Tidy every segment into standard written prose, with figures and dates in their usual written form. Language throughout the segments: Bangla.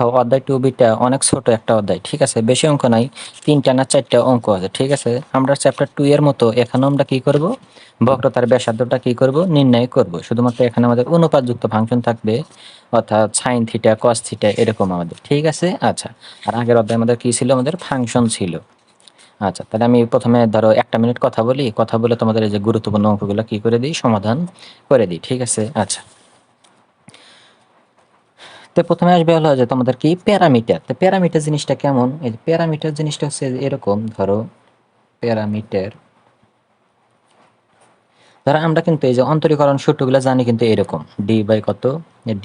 তো অধ্যায় 2b অনেক ছোট একটা অধ্যায়, ঠিক আছে, বেশি অঙ্ক নাই, 3টা না 4টা অঙ্ক আছে, ঠিক আছে। আমরা চ্যাপ্টার 2 এর মতো এখানে আমরা কি করব, বক্রতার ব্যাসার্ধটা কি করব, নির্ণয় করব। শুধুমাত্র এখানে আমাদের অনুপাতযুক্ত ফাংশন থাকবে, অর্থাৎ সাইন থিটা কস থিটা এরকম আমাদের, ঠিক আছে। আচ্ছা, আর আগের অধ্যায়ে আমাদের কি ছিল, আমাদের ফাংশন ছিল। আচ্ছা, তাহলে আমি প্রথমে ধরো 1 মিনিট কথা বলি, কথা বলে তোমাদের এই যে গুরুত্বপূর্ণ অঙ্কগুলো কি করে দিই, সমাধান করে দিই, ঠিক আছে। আচ্ছা, তো প্রথমে আসবে হলো যে তোমাদের কি প্যারামিটার। তো প্যারামিটার জিনিসটা কেমন, এই যে প্যারামিটার জিনিসটা হচ্ছে এরকম, ধরো প্যারামিটার, ধরো আমরা কিন্তু এই যে অন্তরীকরণ সূত্রগুলো জানি কিন্তু এরকম, ডি বাই কত,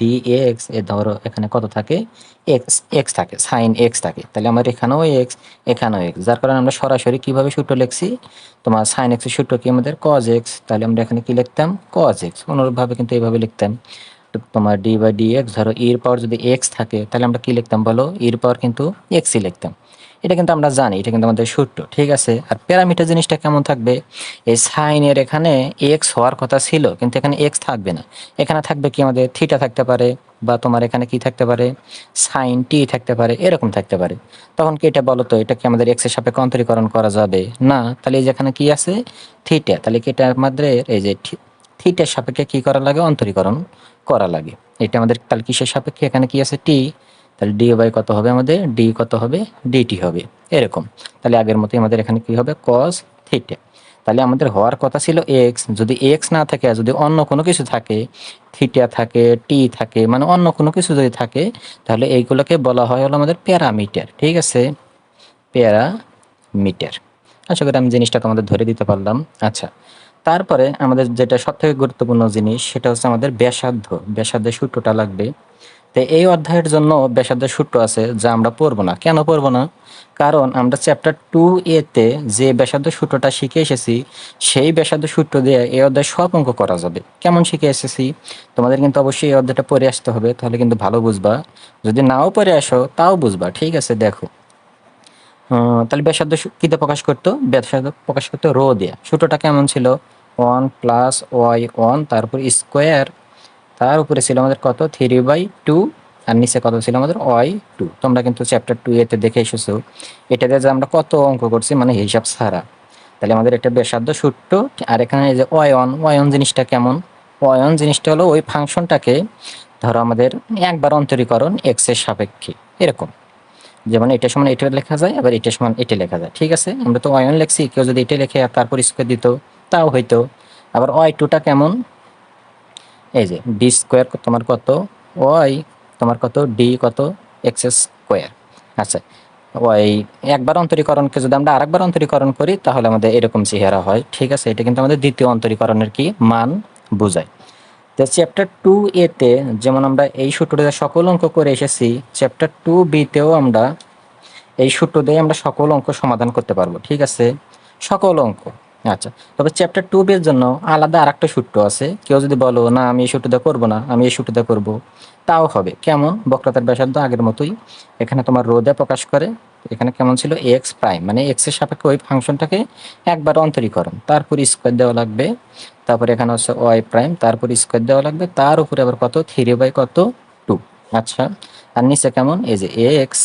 ডি এক্স, এ ধরো এখানে কত থাকে, এক্স, এক্স থাকে, সাইন এক্স থাকে, তাহলে আমার এখানেও এক্স, এখানেও এক্স, যার কারণে আমরা সরাসরি কিভাবে সূত্র লিখছি, তোমার সাইন এক্সের সূত্র কি আমাদের কজ এক্স, তাহলে আমরা এখানে কি লিখতাম, কজ এক্স। অনুরূপভাবে কিন্তু এইভাবে লিখতাম, তো তোমার ডি বাই ডি এক্স, ধরো এর পাওয়ার যদি এক্স থাকে তাহলে আমরা কি লিখতাম বলো, এর পাওয়ার কিন্তু এক্সই লিখতাম। এটা কিন্তু আমরা জানি, এটা কিন্তু আমাদের সূত্র, ঠিক আছে। আর প্যারামিটার জিনিসটা কেমন থাকবে, এই সাইনের এখানে এক্স হওয়ার কথা ছিল কিন্তু এখানে এক্স থাকবে না, এখানে থাকবে কি আমাদের থিটা থাকতে পারে, বা তোমার এখানে কি থাকতে পারে, সাইন টি থাকতে পারে, এরকম থাকতে পারে। তখন কি এটা বলো তো, এটা কি আমাদের এক্স এর সাপেক্ষে অন্তরীকরণ করা যাবে না, তাহলে এই যেখানে কি আছে থিটা, তাহলে কি এটা আমাদের এই যে থিটার সাপেক্ষে কি করা লাগে, অন্তরীকরণ করা লাগে। এটা আমাদের তাহলে কিসের সাপেক্ষে, এখানে কি আছে টি, তাহলে ডি বাই কত হবে আমাদের, ডি কত হবে, ডিটি হবে, এরকম। তাহলে আগের মতোই আমাদের এখানে কি হবে, কস থিটা। তাহলে আমাদের হওয়ার কথা ছিল এক্স, যদি এক্স না থাকে, যদি অন্য কোনো কিছু থাকে, থিটা থাকে, টি থাকে, মানে অন্য কোনো কিছু যদি থাকে, তাহলে এইগুলোকে বলা হয় হলো আমাদের প্যারামিটার, ঠিক আছে, প্যারামিটার। আশা করি আমি জিনিসটা তোমাদের ধরে দিতে পারলাম। আচ্ছা, তারপরে আমাদের যেটা সবথেকে গুরুত্বপূর্ণ জিনিস সেটা হচ্ছে আমাদের ব্যাসার্ধ, ব্যাসার্ধের সূত্রটা লাগবে। তো এই অধ্যায়ের জন্য ব্যাসার্ধের সূত্র আছে যা আমরা পড়বো না, কেন পড়বো না, কারণ আমরা চ্যাপ্টার 2a তে যে ব্যাসার্ধ সূত্রটা শিখে এসেছি সেই ব্যাসার্ধ সূত্র দিয়ে এই অধ্যায় সব অঙ্ক করা যাবে। কেমন শিখে এসেছি, তোমাদের কিন্তু অবশ্যই এই অধ্যায়টা পড়ে আসতে হবে, তাহলে কিন্তু ভালো বুঝবা। যদি নাও পড়ে আসো তাও বুঝবা, ঠিক আছে। দেখো, তাহলে ব্যাসার্ধ কিতে প্রকাশ করতো, ব্যাসার্ধ প্রকাশ করতো রো দিয়ে। সূত্রটা কেমন ছিল, 1 + y1 তারপর স্কোয়ার, তার উপরে ছিল আমাদের কত, 3/2, আর নিচে কত ছিল আমাদের y2। তোমরা কিন্তু চ্যাপ্টার 2 এতে দেখে এসেছো, এটা দিয়ে যে আমরা কত অঙ্ক করছি মানে হিসাব ছাড়া। তাহলে আমাদের এটা ব্যাসার্ধ সূত্র। আর এখানে এই যে y1 জিনিসটা কেমন, y1 জিনিসটা হলো ওই ফাংশনটাকে ধরো আমাদের একবার অন্তরীকরণ x এর সাপেক্ষে, এরকম। যেমন এটা সমান এটা লেখা যায়, আবার এটা সমান এটা লেখা যায়, ঠিক আছে। আমরা তো y1 লিখছি, কেউ যদি এটা লেখে আর তারপর স্কোয়ার দিত তাও হইতো। আবার y2টা কেমন, এই যে ডি স্কোয়ার তোমার কত, ওয়াই তোমার কত, ডি কত, এক্স স্কোয়ার। আচ্ছা, ওয়াই একবার অন্তরীকরণকে যদি আমরা আরেকবার অন্তরীকরণ করি তাহলে আমাদের এরকম চেহারা হয়, ঠিক আছে। এটা কিন্তু আমাদের দ্বিতীয় অন্তরীকরণের কি মান বোঝায়। তো চ্যাপ্টার 2a তে যেমন আমরা এই সূত্রটা সকল অঙ্ক করে এসেছি, চ্যাপ্টার 2b তেও আমরা এই সূত্র দিয়ে আমরা সকল অঙ্ক সমাধান করতে পারবো, ঠিক আছে, সকল অঙ্ক। আচ্ছা, তবে চ্যাপ্টার 2b এর জন্য আলাদা আরেকটা সূত্র আছে। কেউ যদি বলো না আমি এই সূত্রটা করবো না, আমি এই সূত্রটা করব, তাও হবে। কেমন, বক্রতার ব্যাসার্ধ আগের মতোই, এখানে তোমার রো দিয়ে প্রকাশ করে। এখানে কেমন ছিল, এক্স প্রাইম, মানে এক্স এর সাপেক্ষে ওই ফাংশনটাকে একবার অন্তরীকরণ, তারপর স্কোয়ার দেওয়া লাগবে, তারপর এখানে হচ্ছে ওয়াই প্রাইম, তারপর স্কোয়ার দেওয়া লাগবে, তার উপরে আবার কত, 3/2। আচ্ছা, আর নিচে কেমন, এই যে এক্স,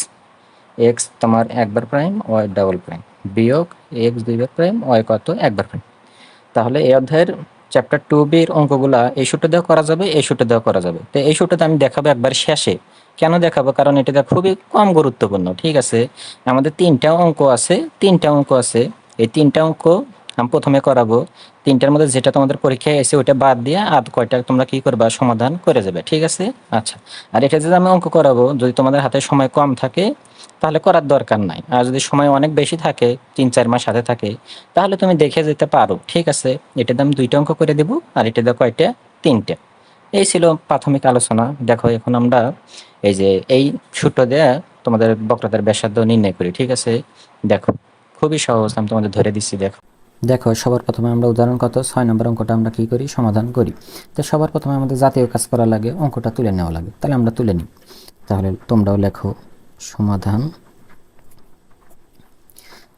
এক্স তোমার একবার প্রাইম, ওয়াই ডাবল প্রাইম, বিয়োগ এক্স দুইবার প্রাইম, ওয়াই কত, একবার প্রাইম। তাহলে এই অধ্যায়ের চ্যাপ্টার 2b এর অঙ্কগুলা এই সূত্র দেওয়া করা যাবে, এই সূত্র দেওয়া করা যাবে। তো এই সূত্রটা আমি দেখাবো একবার শেষে। কেন দেখাবো, কারণ এটা খুবই কম গুরুত্বপূর্ণ, ঠিক আছে। আমাদের 3টা অঙ্ক আছে, 3টা অঙ্ক আছে, এই 3টা অঙ্ক আমি প্রথমে করাবো। 3টার মধ্যে যেটা তোমাদের পরীক্ষায় এসে ওইটা বাদ দিয়ে আর কয়টা তোমরা কি করবা, সমাধান করে যাবে, ঠিক আছে। আচ্ছা, আর এটা যদি আমি অঙ্ক করাবো, যদি তোমাদের হাতে সময় কম থাকে তাহলে করার দরকার নাই, আর যদি সময় অনেক বেশি থাকে, 3-4 মাস হাতে থাকে, তাহলে তুমি দেখে যেতে পারো, ঠিক আছে। এটা দিয়ে আমি 2টা অঙ্ক করে দেবো, আর এটা দিয়ে কয়টা, 3টে। এই ছিল প্রাথমিক আলোচনা। দেখো এখন আমরা এই যে এই সূত্র দিয়ে তোমাদের বক্রতার ব্যাসার্ধ নির্ণয় করি, ঠিক আছে। দেখো, খুবই সহজ, আমি তোমাদের ধরে দিচ্ছি। দেখো, দেখো সবার প্রথমে আমরা উদাহরণ কত 6 নম্বর অঙ্কটা আমরা কি করি, সমাধান করি। তো সবার প্রথমে আমাদের জাতীয় কাজ করা লাগে, অঙ্কটা তুলে নেওয়া লাগে, তাহলে আমরা তুলে নিই। তাহলে তোমরাও লেখো সমাধান,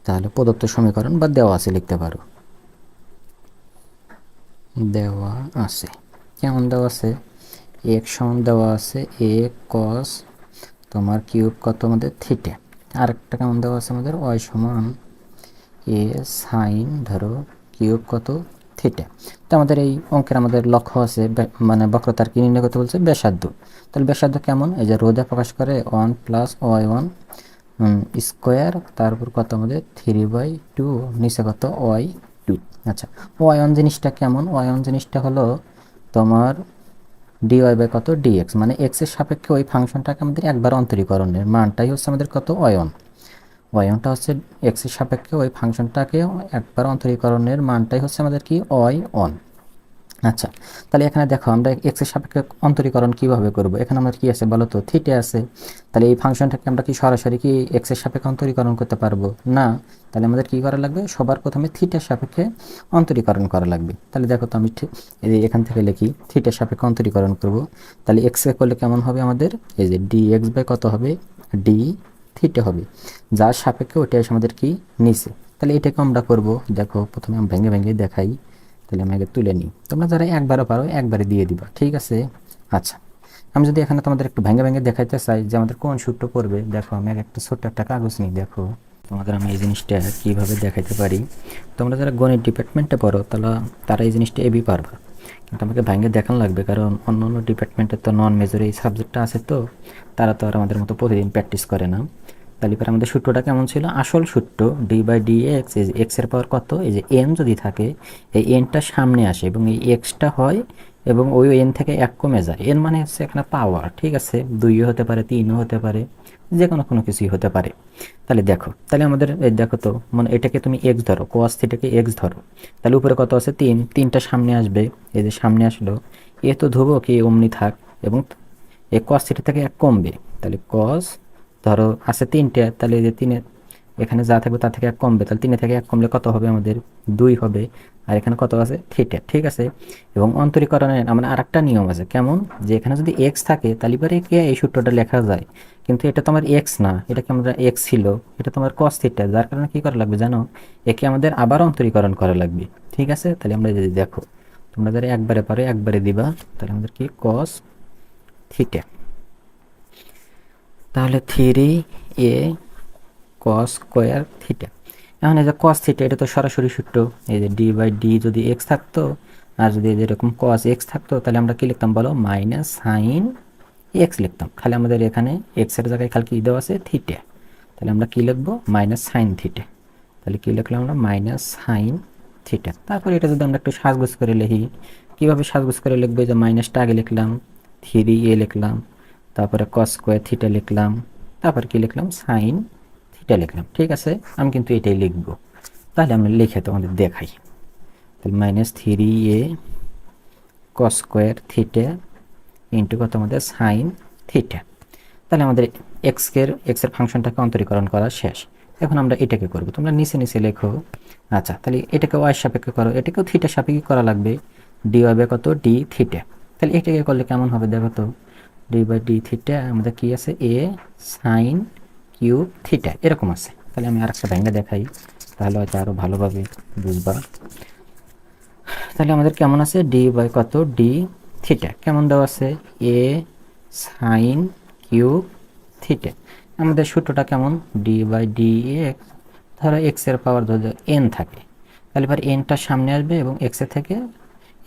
তাহলে প্রদত্ত সমীকরণ বা দেওয়া আছে লিখতে পারো, দেওয়া আছে। কেমন দেওয়া আছে, এক্স সমান দেওয়া আছে এ কস তোমার কিউব কত আমাদের থিটা। আরেকটা কেমন দেওয়া আছে আমাদের ওয়াই সমান এ সাইন ধরো কিউব কত থিটা। তো আমাদের এই অঙ্কের আমাদের লক্ষ্য আছে মানে বক্রতার কি নির্ণয় করতে বলছে ব্যাসার্ধ। তাহলে ব্যাসার্ধ কেমন, এই যে রোদে প্রকাশ করে 1 প্লাস ওয়াই ওয়ান স্কোয়ার, তারপর কত আমাদের 3/2 নিচে কত ওয়াই টু। আচ্ছা, ওয়াই ওয়ান জিনিসটা কেমন, ওয়াই ওয়ান জিনিসটা হলো তোমার ডিওয়াই বাই কত ডিএক্স, মানে এক্স এর সাপেক্ষে ওই ফাংশনটাকে আমাদের একবার অন্তরীকরণের মানটাই হচ্ছে আমাদের কত ওয়াই ওয়ান। ওয়াই ওয়ানটা হচ্ছে এক্স এর সাপেক্ষে ওই ফাংশনটাকে একবার অন্তরীকরণের মানটাই হচ্ছে আমাদের কি ওয়াই ওয়ান। আচ্ছা, তাহলে এখানে দেখো আমরা এক্স এর সাপেক্ষে অন্তরীকরণ কিভাবে করব, এখানে আমাদের কি আছে বলো তো থিটা আছে। তাহলে এই ফাংশনটাকে আমরা কি সরাসরি কি এক্স এর সাপেক্ষে অন্তরীকরণ করতে পারবো না, তাহলে আমাদের কি করা লাগবে, সবার প্রথমে থিটার সাপেক্ষে অন্তরীকরণ করা লাগবে। তাহলে দেখো তো আমি এখান থেকে লিখি থিটার সাপেক্ষে অন্তরীকরণ করব। তাহলে এক্স এ করলে কেমন হবে আমাদের, এই যে ডি এক্স বাই কত হবে ডি থিটা হবে, যার সাপেক্ষে ওইটা এসে আমাদের কি নিচে। তাহলে এটাকে আমরা করব, দেখো প্রথমে আমি ভেঙে ভেঙে দেখাই। তাহলে আমি আগে তুলে নিই, তোমরা যারা একবারও পারো একবারে দিয়ে দিবা, ঠিক আছে। আচ্ছা, আমি যদি এখানে তোমাদের একটু ভেঙে ভেঙে দেখাইতে চাই যে আমাদের কোন সূত্র পড়বে, দেখো আমি একটা ছোট্ট একটা কাগজ নিই, দেখো তোমাদের আমি এই জিনিসটা কীভাবে দেখাইতে পারি। তোমরা যারা গণিত ডিপার্টমেন্টে পড়ো তারা এই জিনিসটা এবি পারবা, কিন্তু আমাকে ভেঙে দেখানো লাগবে, কারণ অন্য অন্য ডিপার্টমেন্টের তো নন মেজর এই সাবজেক্টটা আছে, তো তারা তো আর আমাদের মতো প্রতিদিন প্র্যাকটিস করে না। তাহলে পরে আমাদের সূত্রটা কেমন ছিল, আসল সূত্র ডি বাই ডি এক্স, এই যে এক্সের পাওয়ার কত, এই যে এন যদি থাকে এই এনটা সামনে আসে এবং এই এক্সটা হয় এবং ওই এন থেকে এক কমে যায়, এন মানে হচ্ছে এখানে পাওয়ার, ঠিক আছে, 2ও হতে পারে 3ও হতে পারে, যে কোনো কিছুই হতে পারে। তাহলে দেখো, তাহলে আমাদের এই দেখো তো, মানে এটাকে তুমি এক্স ধরো, কোয়াস থিটাকে এক্স ধরো, তাহলে উপরে কত আছে 3, 3টা সামনে আসবে, এই যে সামনে আসলো, এ তো ধোবো কি অমনি থাক, এবং এই কস থিটা থেকে এক কমবে, তাহলে কস ধরো আছে 3টে, তাহলে এই যে 3 এখানে যা থাকবে তা থেকে এক কমবে, তাহলে 3 থেকে এক কমলে কত হবে আমাদের 2 হবে, আর এখানে কত আছে থিটা, ঠিক আছে। এবং অন্তরীকরণের আমার আরেকটা নিয়ম আছে, কেমন, যে এখানে যদি এক্স থাকে তাহলে পরে কি এই সূত্রটা লেখা যায়, কিন্তু এটা তো আমার এক্স না, এটা কি আমরা এক্স ছিল, এটা তোমার কস থিটা, যার কারণে কি করা লাগবে জানো, একে আমাদের আবার অন্তরীকরণ করা লাগবে, ঠিক আছে। তাহলে আমরা যদি দেখো, তোমরা যারা একবারে পারো একবারে দিবা, তাহলে আমাদের কি কস থিটা, তাহলে 3a কস স্কোয়ার থিটা। এখন এই যে কস থিটা এটা তো সরাসরি সূত্র, এই যে ডি বাই ডি যদি এক্স থাকতো আর যদি এরকম কস এক্স থাকতো, তাহলে আমরা কি লিখতাম বলো, মাইনাস সাইন এক্স লিখতাম, খালি আমাদের এখানে এক্স এর জায়গায় খালি কি দেওয়া আছে থিটা, তাহলে আমরা কি লিখবো মাইনাস সাইন থিটা, তাহলে কি লিখলাম আমরা মাইনাস সাইন থিটা। তারপরে এটা যদি আমরা একটু সাজগোজ করে লিখি, কীভাবে সাজগোজ করে লিখবো, যে মাইনাসটা আগে লিখলাম, 3a লিখলাম, তারপরে কস স্কোয়ার থিটা লিখলাম, তারপর কি লিখলাম সাইন থিটা লিখলাম, ঠিক আছে। আমি কিন্তু এটাই লিখবো, তাহলে আমি লিখে তোমাদের দেখাই। তাহলে মাইনাস 3a কস স্কোয়ার থিটা ইন্টু কত আমাদের সাইন থিটা। তাহলে আমাদের এক্সের ফাংশনটাকে অন্তরীকরণ করা শেষ। এখন আমরা এটাকে করব, তোমরা নিচে নিচে লেখো। আচ্ছা, তাহলে এটাকে ওয়াই সাপেক্ষে করো, এটাকেও থিটা সাপেক্ষে করা লাগবে, ডি ওয়াই বাই কত ডি থিটা। তাহলে এটাকে করলে কেমন হবে দেখো তো, ডি বাই ডি থিটা আমাদের কি আছে এ সাইন কিউব থিটা এরকম আছে। তাহলে আমি আরেকটা ভেঙে দেখাই, তাহলে হয়তো আরও ভালোভাবে বুঝবা। তাহলে আমাদের কেমন আছে ডি বাই কত ডি থিটা, কেমন দেওয়া আছে এ সাইন কিউব থিটা। আমাদের সূত্রটা কেমন, ডি বাই ডি এক্স, ধরো এক্স এর পাওয়ার ধরো এন থাকে, তাহলে এবার এনটা সামনে আসবে এবং এক্স এর থেকে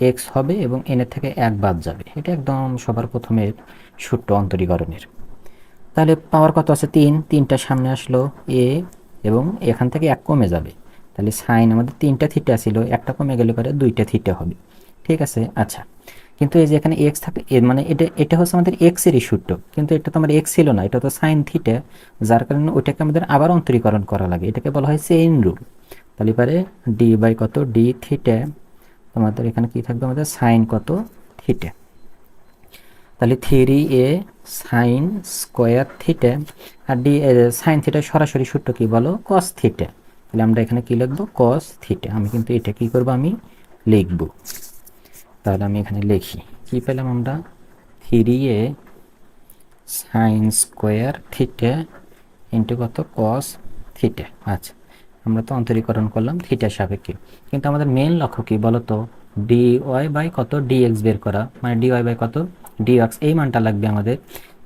এক্স হবে এবং এন এর থেকে এক বাদ যাবে, এটা একদম সবার প্রথমের সূত্র অন্তরীকরণের। তাহলে পাওয়ার কত আছে 3, 3টা সামনে আসলো এ এবং এখান থেকে এক কমে যাবে, তাহলে সাইন আমাদের 3টা থিটা ছিল, একটা কমে গেলে পরে 2টা থিটা হবে, ঠিক আছে। আচ্ছা, কিন্তু এই যে এখানে এক্স থাকে, মানে এটা হচ্ছে আমাদের এক্স এরই সূত্র, কিন্তু এটা তো আমার এক্স ছিল না, এটা তো সাইন থিটা, যার কারণে ওইটাকে আমাদের আবার অন্তরীকরণ করা লাগে, এটাকে বলা হয় চেইন রুল। তাহলে পরে ডি বাই কত ডি থিটা, তোমাদের এখানে কি থাকবে আমাদের সাইন কত থিটা, তাহলে 3a সাইন স্কোয়ার থিটা, আর ডি সাইন থিটা সরাসরি সূত্র কি বলো কস থিটা, তাহলে আমরা এখানে কি লিখবো কস থিটা। আমি কিন্তু এটা কি করব আমি লিখব, তাহলে আমি এখানে লিখি কি পেলাম আমরা 3a sine square theta into কত কস থিটা। আচ্ছা, আমরা তো অন্তরীকরণ করলাম থিটার সাপেক্ষে, কিন্তু আমাদের মেন লক্ষ্য কি বলতো ডি ওয়াই বাই কত ডিএক্স বের করা, মানে ডি ওয়াই বাই কত ডিএক্স, এই মানটা লাগবে আমাদের।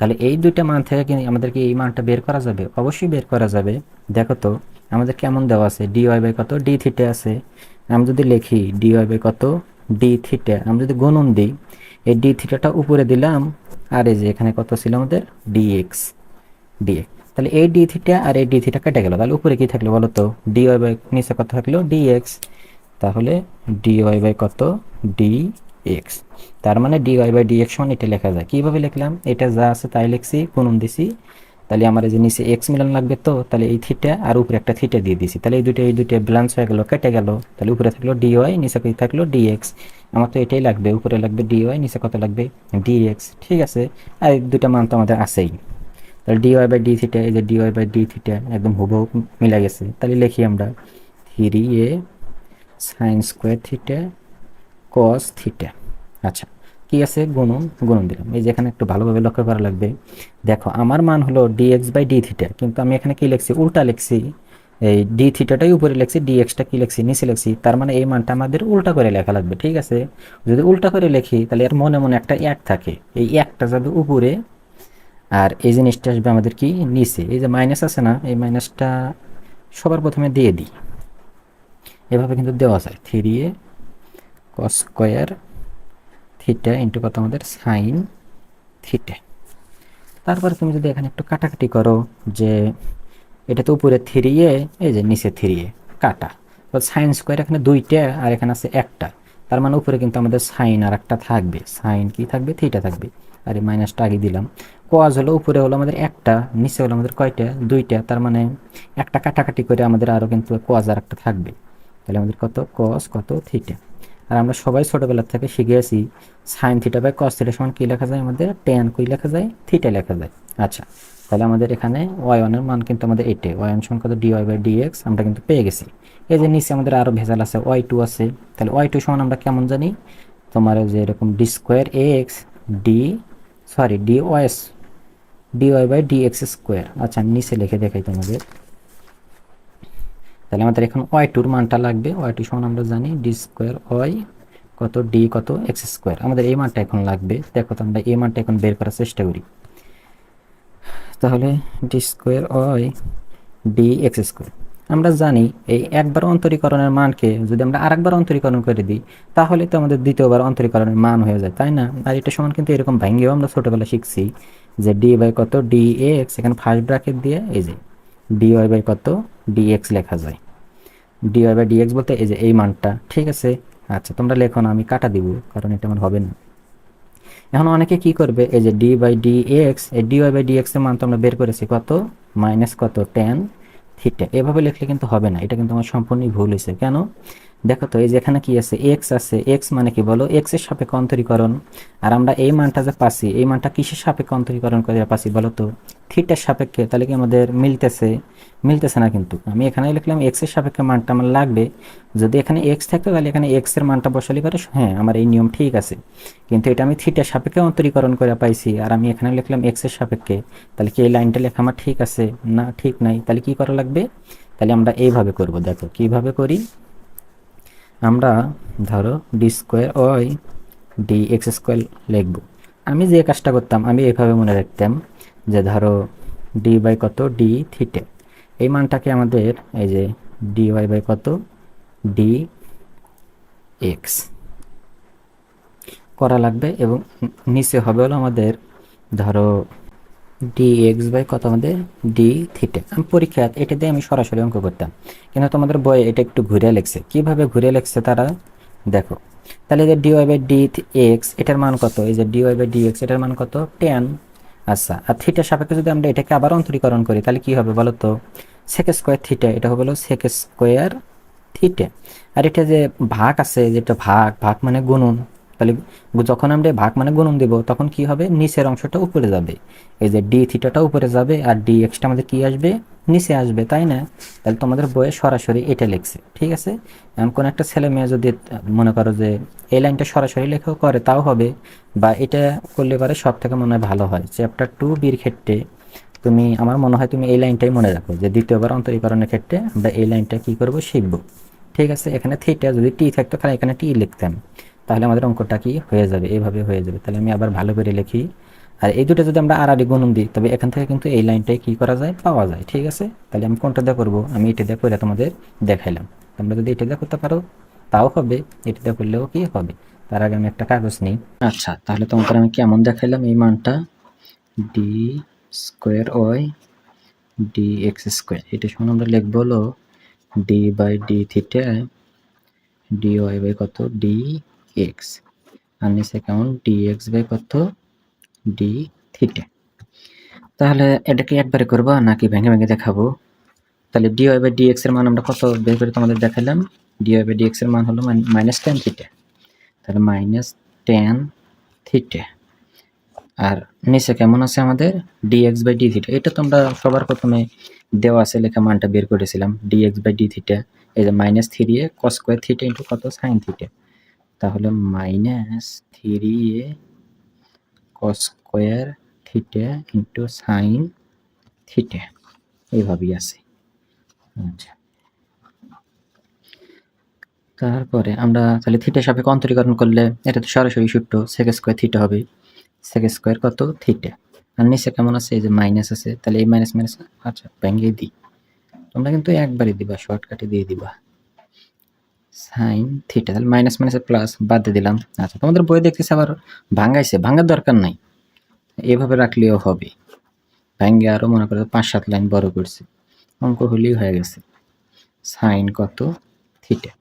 তাহলে এই দুইটা মান থেকে কি আমাদেরকে এই মানটা বের করা যাবে? অবশ্যই বের করা যাবে। দেখো তো আমাদের কেমন দেওয়া আছে, ডি ওয়াই বাই কত, ডি থিটা আছে। আমি যদি লিখি ডি ওয়াই বাই কত, ডি থিটা, আমি যদি গুণন দিই, এই ডি থিটাটা উপরে দিলাম, আর এই যে এখানে কত ছিল আমাদের, ডিএক্স, ডিএক্স। তাহলে এই ডি থিটা আর এই ডি থিটা কেটে গেল, তাহলে উপরে কি থাকলো বলো তো, ডি ওয়াই বাই, নিচে কত থাকলো, ডিএক্স। তাহলে ডি ওয়াই বাই কত, ডি এক্স। তার মানে d y by d x সমান এটা লেখা যায়। কীভাবে লিখলাম, এটা যা আছে তাই লিখছি, গুণন দিছি। তাহলে আমার এই যে নিচে এক্স মিলান লাগবে, তো তাহলে এই থিটা আর উপরে একটা থিটা দিয়ে দিছি, তাহলে এই দুটো ব্যালেন্স হয়ে গেল, কেটে গেল। তাহলে উপরে থাকলো ডি ওয়াই, নিচে কি থাকলো, ডি এক্স। আমার তো এটাই লাগবে, উপরে লাগবে ডি ওয়াই, নিচে কত লাগবে, ডি এক্স। ঠিক আছে, আর এই দুটা মান তো আমাদের আছেই। তাহলে d y by d theta, এই যে d y by d theta একদম হুবহু মিলা গেছে। তাহলে লিখি আমরা 3a sine square theta cos theta. আচ্ছা, কি আছে, গুণন, গুণন দিলাম। এই যে এখানে একটু ভালোভাবে লক্ষ্য করা লাগবে। দেখো আমার মান হলো ডিএক্স বাই ডি থিটা, কিন্তু আমি এখানে কি লিখছি, উল্টা লিখছি। এই ডি থিটাটাই উপরে লিখছি, ডিএক্সটা কি লিখছি, নিচে লিখছি। তার মানে এই মানটা আমাদের উল্টা করে লেখা লাগবে। ঠিক আছে, যদি উল্টা করে লিখি তাহলে এর মনে মনে একটা এক থাকে, এই একটা যাবে উপরে, আর এই জিনিসটা আসবে আমাদের কি নিচে। এই যে মাইনাস আছে না, এই মাইনাসটা সবার প্রথমে দিয়ে দিই। এভাবে কিন্তু দেওয়া যায়, 3a কস স্কোয়ার থিটা ইন্টু কত আমাদের সাইন থিটা। তারপরে তুমি যদি এখানে একটু কাটাকাটি করো, যে এটা তো উপরে 3a, এই যে নিচে 3a, কাটা। তো সাইন স্কোয়ার এখানে দুইটা আর এখানে আছে একটা, তার মানে উপরে কিন্তু আমাদের সাইন আর একটা থাকবে, সাইন কি থাকবে, থিটা থাকবে। আর এই মাইনাসটা আগে দিলাম। কজ হলো উপরে হলো আমাদের একটা, নিচে হলো আমাদের কয়টা, দুইটা, তার মানে একটা কাটাকাটি করে আমাদের আরও কিন্তু কজ আর একটা থাকবে। তাহলে আমাদের কত, কস কত থিটা। আর আমরা সবাই ছোটবেলা থেকে শিখে আছি sine theta by cos theta সমান কি লেখা যায়, আমাদের টেন কই লেখা যায়, থিটা লেখা যায়। আচ্ছা, তাহলে আমাদের এখানে ওয়াই ওয়ানের মান কিন্তু আমাদের এটে, ওয়াই ওয়ান সমান কত, d y by d x আমরা কিন্তু পেয়ে গেছি। এই যে নিচে আমাদের আরও ভেজাল আছে, ওয়াই টু আছে। তাহলে ওয়াই টু সমান আমরা কেমন জানি, তোমার যে এরকম d square x d, sorry d y's, d y by d x square. আচ্ছা, আমি নিচে লিখে দেখাই তোমাদের। তাহলে আমাদের এখন ওয়াই টুর মানটা লাগবে, ওয়াই টু সমান আমরা জানি ডি স্কোয়ার ওয়াই কত, ডি কত এক্স স্কোয়ার। আমাদের এই মানটা এখন লাগবে। দেখো তো আমরা এই মানটা এখন বের করার চেষ্টা করি। তাহলে d square y d x square, আমরা জানি এই একবার অন্তরীকরণের মানকে যদি আমরা আরেকবার অন্তরীকরণ করে দিই, তাহলে তো আমাদের দ্বিতীয়বার অন্তরীকরণের মান হয়ে যায়, তাই না? আর এটা সমান কিন্তু এরকম ভাঙ্গেও আমরা ছোটোবেলা শিখছি যে ডি বাই কত, ডি এক্স, এখানে ফার্স্ট ব্র্যাকেট দিয়ে এই যে ডি ওয়াই বাই কত, ডি এক্স লেখা যায়। D y by d x বলতে এই যে এই মানটা। ঠিক আছে, আচ্ছা তোমরা লেখো না, আমি কাটা দিব, কারণ এটা আমার হবে না। এখন অনেকে কি করবে, এই যে ডি বাই ডি এক্স, এই d y by d x এর মান তো আমরা বের করেছি কত, মাইনাস কত, টেন থিটা। এভাবে লিখলে কিন্তু হবে না, এটা কিন্তু আমার সম্পূর্ণই ভুল হয়েছে। কেন, দেখো তো এই যে এখানে কি আছে, এক্স আছে, এক্স মানে কি বলো, এক্স এর সাপেক্ষে অন্তরীকরণ। আর আমরা এই মানটা যে পাচ্ছি, এই মানটা কিসের সাপেক্ষে অন্তরীকরণ করে পাচ্ছি বলো তো, থিটার সাপেক্ষে। তাহলে কি আমাদের মিলতেছে, মিলতেছে না। কিন্তু আমি এখানে লিখলাম এক্স এর সাপেক্ষে মানটা আমার লাগবে। যদি এখানে এক্স থাকতো তাহলে এখানে এক্স এর মানটা বসালে পারে, হ্যাঁ আমার এই নিয়ম ঠিক আছে। কিন্তু এটা আমি থিটার সাপেক্ষে অন্তরীকরণ করে পাইছি, আর আমি এখানে লিখলাম এক্স এর সাপেক্ষে। তাহলে কি এই লাইনটা লেখা আমার ঠিক আছে না, ঠিক নাই। তাহলে কি করা লাগবে, তাহলে আমরা এইভাবে করব। দেখো কিভাবে করি, আমরা ধরো d square y d x square লিখব। আমি যে কাজটা করতাম, আমি এইভাবে মনে রাখতাম যে ধরো ডি বাই কত, ডি থিটা, এই মানটাকে আমাদের এই যে ডি ওয়াই বাই কত, ডি এক্স করা লাগবে, এবং নিচে হবে হলো আমাদের ধরো ডি এক্স বাই কত, আমাদের ডি থিটা। আমি পরীক্ষা এটা দিয়ে আমি সরাসরি অঙ্ক করতাম, কিন্তু তোমাদের বইয়ে এটা একটু ঘুরে লেখছে। কিভাবে ঘুরে লেখছে তারা দেখো। তাহলে যে d y by d x এটার মান কত, এই যে d y by d x এটার মান কত, টেন। আচ্ছা, আর থিটার সাপেক্ষে যদি আমরা এটাকে আবার অন্তরীকরণ করি তাহলে কি হবে বলো তো, সেক স্কোয়ার থিটা, এটা হবে হলো সেক স্কোয়ার থিটা। আর এটা যে ভাগ আছে, যেটা ভাগ, ভাগ মানে গুণন। তাহলে যখন আমরা ভাগ মানে গুণন দিব তখন কি হবে, নিচের অংশটা উপরে যাবে, এই যে ডি থিটাটা উপরে যাবে, আর ডি এক্সটা আমাদের কি আসবে, নিচে আসবে, তাই না? তাহলে তোমাদের বইয়ে সরাসরি এটা লিখছে। ঠিক আছে, এমন কোন একটা ছেলে মেয়ে যদি মনে করো যে এই লাইনটা সরাসরি লেখাও করে তাও হবে, বা এটা করলে পারে সব থেকে মনে হয় ভালো হয়। চ্যাপ্টার 2 বির ক্ষেত্রে তুমি, আমার মনে হয় তুমি এই লাইনটাই মনে রাখো, যে দ্বিতীয়বার অন্তরীকরণের ক্ষেত্রে আমরা এই লাইনটা কি করব, শিখবো। ঠিক আছে, এখানে থিটা যদি টি থাকতো তাহলে এখানে টি লিখতাম, তাহলে আমাদের অঙ্কটা কি হয়ে যাবে, এভাবে হয়ে যাবে। তাহলে আমি আবার ভালো করে লিখি, আর এই দুটো যদি আমরা আড়াআড়ি গুণন দিই তবে এখান থেকে কিন্তু এই লাইনটাই কি করা যায়, পাওয়া যায়। ঠিক আছে, তাহলে আমি কোনটা দিয়ে করবো, আমি এটা দিয়ে করে তোমাদের দেখাইলাম। তোমরা যদি এটা দিয়ে করতে পারো তাও হবে, এটা দিয়ে করলেও কি হবে। তার আগে আমি একটা কাগজ নিই। আচ্ছা, তাহলে তোমাদের আমি কেমন দেখাইলাম এই মানটা, d square y d x square, এটা সমান আমরা লিখবো হলো d by d theta d y by কত ডি এক্স, আর নিচে কেমন ডি এক্স বাই কত ডি থিটা। তাহলে এটা কি একবারে করবো নাকি ভেঙে ভেঙে দেখাবো? তাহলে d y by d x এর মান আমরা কত বের করে তোমাদের দেখালাম, d y by d x এর মান হলো মাইনাস টেন থিটা, তাহলে মাইনাস টেন থিটা। আর নিচে কেমন আছে আমাদের dx বাই ডি থিটা, এটা তোমরা সবার প্রথমে দেওয়া আছে লেখা মানটা বের করেছিলাম, dx বাই ডি থিটা এই যে minus three a cos square theta into কত সাইন থিটা, তাহলে minus three a cos square theta into sine theta, এইভাবেই আছে। আচ্ছা, তারপরে আমরা তাহলে থিটা সাপেক্ষে অন্তরীকরণ করলে এটা তো সরাসরি সূত্র সেক স্কোয়ার থিটা হবে, সেক স্কোয়ার কত থিটা, আর নিচে কেমন আছে এই যে মাইনাস আছে, তাহলে এই মাইনাস মাইনাস আচ্ছা ভেঙে দিই, তোমরা কিন্তু একবারই দিবা, শর্টকাটে দিয়ে দিবা সাইন থিটা, তাহলে মাইনাস মাইনাসে প্লাস বাদ দিয়ে দিলাম। আচ্ছা, তোমাদের বই দেখতেছে আবার ভাঙাইছে, ভাঙার দরকার নাই, এভাবে রাখলেও হবে। ভাঙ্গে আরো মনে করো 5-7 লাইন বড় করছে, অঙ্ক হলেই হয়ে গেছে সাইন কত থিটা।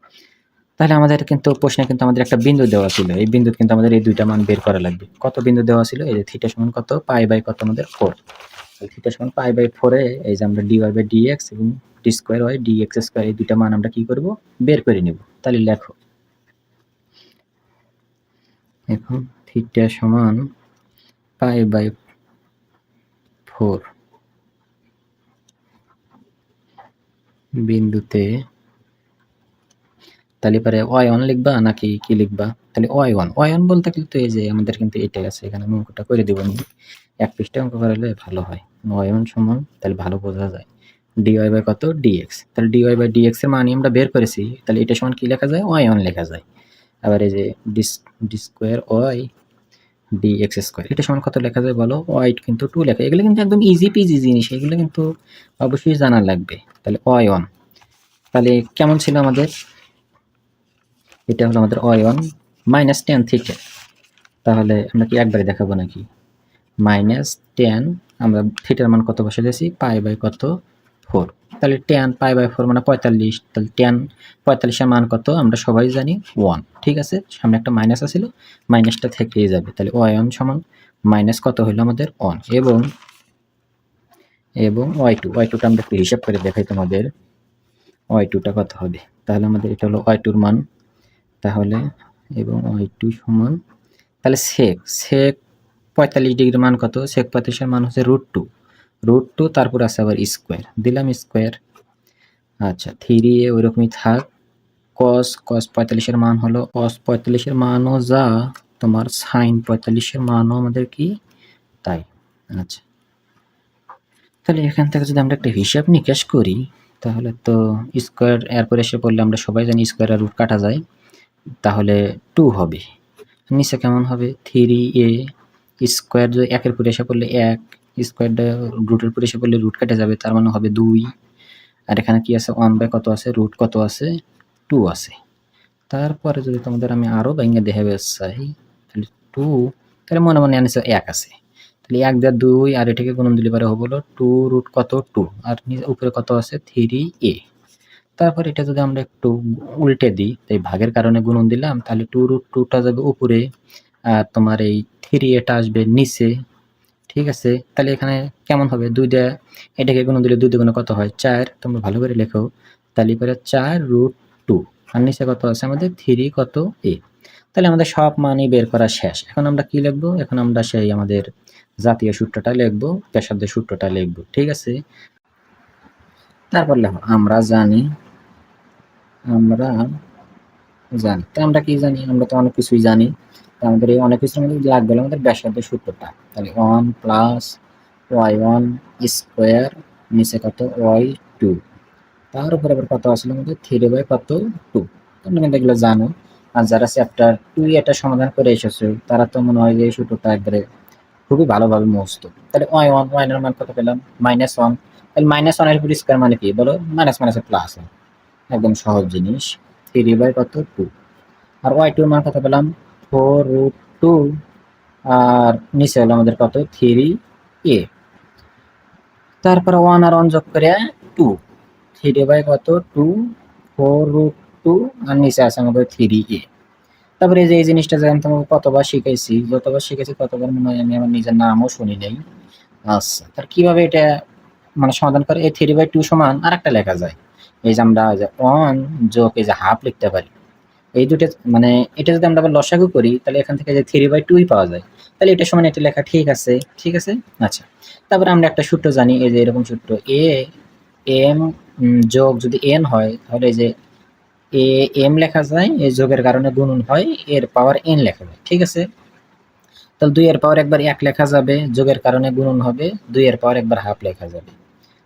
তাহলে আমাদের কিন্তু প্রশ্নে কিন্তু আমাদের একটা বিন্দু দেওয়া ছিল, এই বিন্দু কিন্তু আমাদের এই দুইটা মান বের করা লাগবে। কত বিন্দু দেওয়া ছিল, এই যে থিটা সমান কত পাই বাই কত আমাদের 4, থিটা সমান পাই বাই 4 এ এই যে আমরা dy বাই dx এবং d square y dx square এই দুইটা মান আমরা কি করব, বের করে নিব। তাহলে লেখো এখন থিটা সমান পাই বাই 4 বিন্দুতে, তাহলে পরে y1 লিখবা নাকি কি লিখবা, তাহলে y1 বলতে কিন্তু এই যে আমাদের কিন্তু এটাই আছে, এখানে আমি অঙ্কটা করে দেব, আমি এক পৃষ্ঠা অঙ্ক করালে ভালো হয়। y1 সমান তাহলে ভালো বোঝা যায় dy বাই কত dx, তাহলে dy বাই dx এর মান আমরা বের করেছি, তাহলে এটা সমান কি লেখা যায়, y1 লেখা যায়। আবার এই যে d square y dx square এটা সমান কত লেখা যায় বলো, y কিন্তু 2 লেখা, এগুলো কিন্তু একদম ইজি পিজি জিনিস, এগুলো কিন্তু অবশ্যই জানা লাগবে। তাহলে y1, তাহলে কেমন ছিল আমাদের, এটা হলো আমাদের y1 মাইনাস টেন থিটা, তাহলে আমরা কি একবারে দেখাবো নাকি, মাইনাস টেন আমরা থিটার মান কত বসে দিয়েছি পাই বাই কত 4, তাহলে টেন পাই বাই 4 মানে 45, তাহলে টেন 45 এর মান কত আমরা সবাই জানি 1, ঠিক আছে, সামনে একটা মাইনাস আছিল, মাইনাসটা থেকেই যাবে, তাহলে y1 সমান মাইনাস কত হলো আমাদের 1, এবং y2টা আমরা একটু হিসাব করে দেখাই তোমাদের, y2টা কত হবে, তাহলে আমাদের এটা হলো y2 এর মান, তাহলে এবং y2 সমান তাহলে সেক 45 ডিগ্রির মান কত, সেক 45 এর মান হচ্ছে √2 তারপর আছে আবার স্কয়ার দিলাম স্কয়ার। আচ্ছা 3 এ ওইরকমই থাক, cos 45 এর মান হলো cos 45 এর মানও যা তোমার sin 45 এর মানও আমাদের কি তাই। আচ্ছা, তাহলে এখান থেকে যদি আমরা একটা হিসাব নিকাশ করি তাহলে তো স্কয়ার এরপরে এসে পড়লে আমরা সবাই জানি স্কয়ার আর রুট কাটা যায়, তাহলে 2 হবে, নিচে কেমন হবে 3a স্কয়ার, যদি একের উপরে এসে পড়লে 1, স্কয়ারটা রুটের উপরে এসে পড়লে রুট কেটে যাবে, তার মানে হবে 2, আর এখানে কি আছে 1 বাই কত আছে, রুট কত আছে 2 আছে। তারপরে যদি তোমাদের আমি আরো ভেঙে দেখাতে চাই তাহলে 2, তাহলে মনে মনে আনছে 1 আছে, তাহলে 1 দিয়ে 2 আর এটাকে গুণন দিলে পরে হবে হলো 2 রুট কত 2, আর উপরে কত আছে 3a। তারপর এটা যদি আমরা একটু উল্টে দিই, এই ভাগের কারণে গুণন দিলাম, তাহলে 2√2টা যাবে উপরে আর তোমার এই 3 এটা আসবে নিচে, ঠিক আছে। তাহলে এখানে কেমন হবে, 2 দিয়ে এটাকে গুণন দিলে 2 দ্বিগুণে কত হয় 4, তোমরা ভালো করে লেখো, তাহলে পরে 4√2 আর নিচে কত আছে আমাদের 3 কত a। তাহলে আমাদের সব মানই বের করা শেষ, এখন আমরা কি লিখবো, এখন আমরা সেই আমাদের জাতীয় সূত্রটা লিখবো, ব্যাসার্ধের সূত্রটা লিখবো, ঠিক আছে। তারপর লেখো আমরা জানি তো আমরা কি জানি, আমরা তো অনেক কিছুই জানি, আমাদের এই অনেক কিছুর মধ্যে লাগবে আমাদের ব্যাসার্ধের সূত্রটা, তাহলে 1 প্লাস y1 স্কোয়ার নিচে কত y2, তার উপরে আবার কত আসলে আমাদের 3 বাই কত 2, তোমরা কিন্তু এগুলো জানো, আর যারা চ্যাপ্টার 2 এটা সমাধান করে এসেছো তারা তো মনে হয় যে এই সূত্রটা একবারে খুবই ভালোভাবে মুছতো। তাহলে ওয়াই ওয়ান, ওয়াই এর মান কত পেলাম? -1। তাহলে -1 এর উপর স্কয়ার মানে কি? বলো মাইনাস মাইনাসে প্লাস হয়। একদম সহজ জিনিস। 3 বাই কত? 2। আর ওয়াই টু এর মান কত পেলাম? 4√2। আর নিচে হলো আমাদের কত? 3a। তারপরে 1 আর 1 যোগ করে 2। 3 বাই কত? 2, 4√2 আর নিচে আছে আমাদের 3a। তারপরে এই যে এই জিনিসটা যে আমি তোমাকে কতবার শিখাইছি, যতবার শিখেছি ততবার মনে হয় আমি আমার নিজের নামও শুনি নাই। আচ্ছা, তার কিভাবে এটা মানে সমাধান করে? এই 3/2 সমান আর একটা লেখা যায়। এই যে আমরা যে 1 যোগ এই যে হাফ লিখতে পারি। এই দুটো মানে এটা যদি আমরা আবার লসাগু করি তাহলে এখান থেকে যে 3/2 পাওয়া যায়। তাহলে এটা সমান এটা লেখা ঠিক আছে, ঠিক আছে? আচ্ছা, তারপরে আমরা একটা সূত্র জানি, এই যে এরকম সূত্র, এ এম যোগ যদি এন হয় তাহলে এই যে এ এম লেখা যায়, এই যোগের কারণে গুণন হয়, এর পাওয়ার এন লেখা যায়, ঠিক আছে? তাহলে 2 এর পাওয়ার একবার 1 লেখা যাবে, যোগের কারণে গুণন হবে, 2 এর পাওয়ার একবার হাফ লেখা যাবে।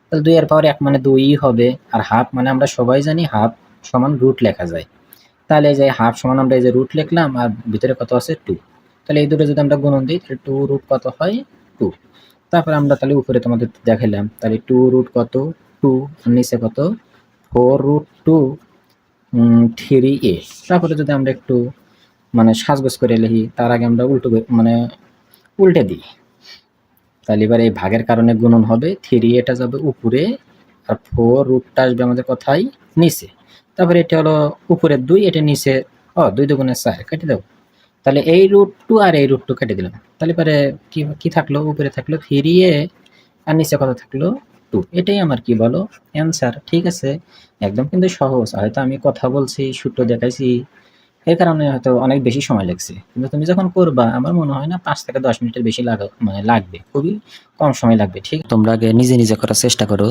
তাহলে 2 এর পাওয়ার 1 মানে 2ই হবে, আর হাফ মানে আমরা সবাই জানি হাফ সমান রুট লেখা যায়। তাহলে এই যে হাফ সমান আমরা এই যে রুট লিখলাম, আর ভিতরে কত আছে? 2। তাহলে এই দুটো যদি আমরা গুণন দিই তাহলে 2 রুট কত হয়? 2। তারপরে আমরা তাহলে উপরে তোমাদের দেখাইলাম, তাহলে 2 রুট কত? 2। আর নিচে কত? 4√2 3a। তারপরে যদি আমরা একটু মানে সাজগোজ করে লিখি, তার আগে আমরা মানে উল্টে দিই। তাহলে এবার এই ভাগের কারণে গুণন হবে, 3 এটা যাবে উপরে, আর 4 রুটটা আসবে আমাদের কোথায়? নিচে। তারপরে এটা হলো উপরের 2, এটা নিচে 2 দুগুণে 4, কেটে দাও। তাহলে এই √2 আর এই √2 কেটে দিলাম। তাহলে পরে কি থাকলো? উপরে থাকলো 3a আর নিচে কত থাকলো? 2। এটাই আমার কি বলো? অ্যান্সার। ঠিক আছে? একদম কিন্তু সহজ। হয়তো আমি কথা বলছি, সূত্র দেখাইছি, এর কারণে হয়তো অনেক বেশি সময় লাগছে। কিন্তু তুমি যখন করবা আমার মনে হয় না 5 থেকে 10 মিনিটের বেশি মানে লাগবে। খুবই কম সময় লাগবে। ঠিক? তোমরা আগে নিজে নিজে করার চেষ্টা করো।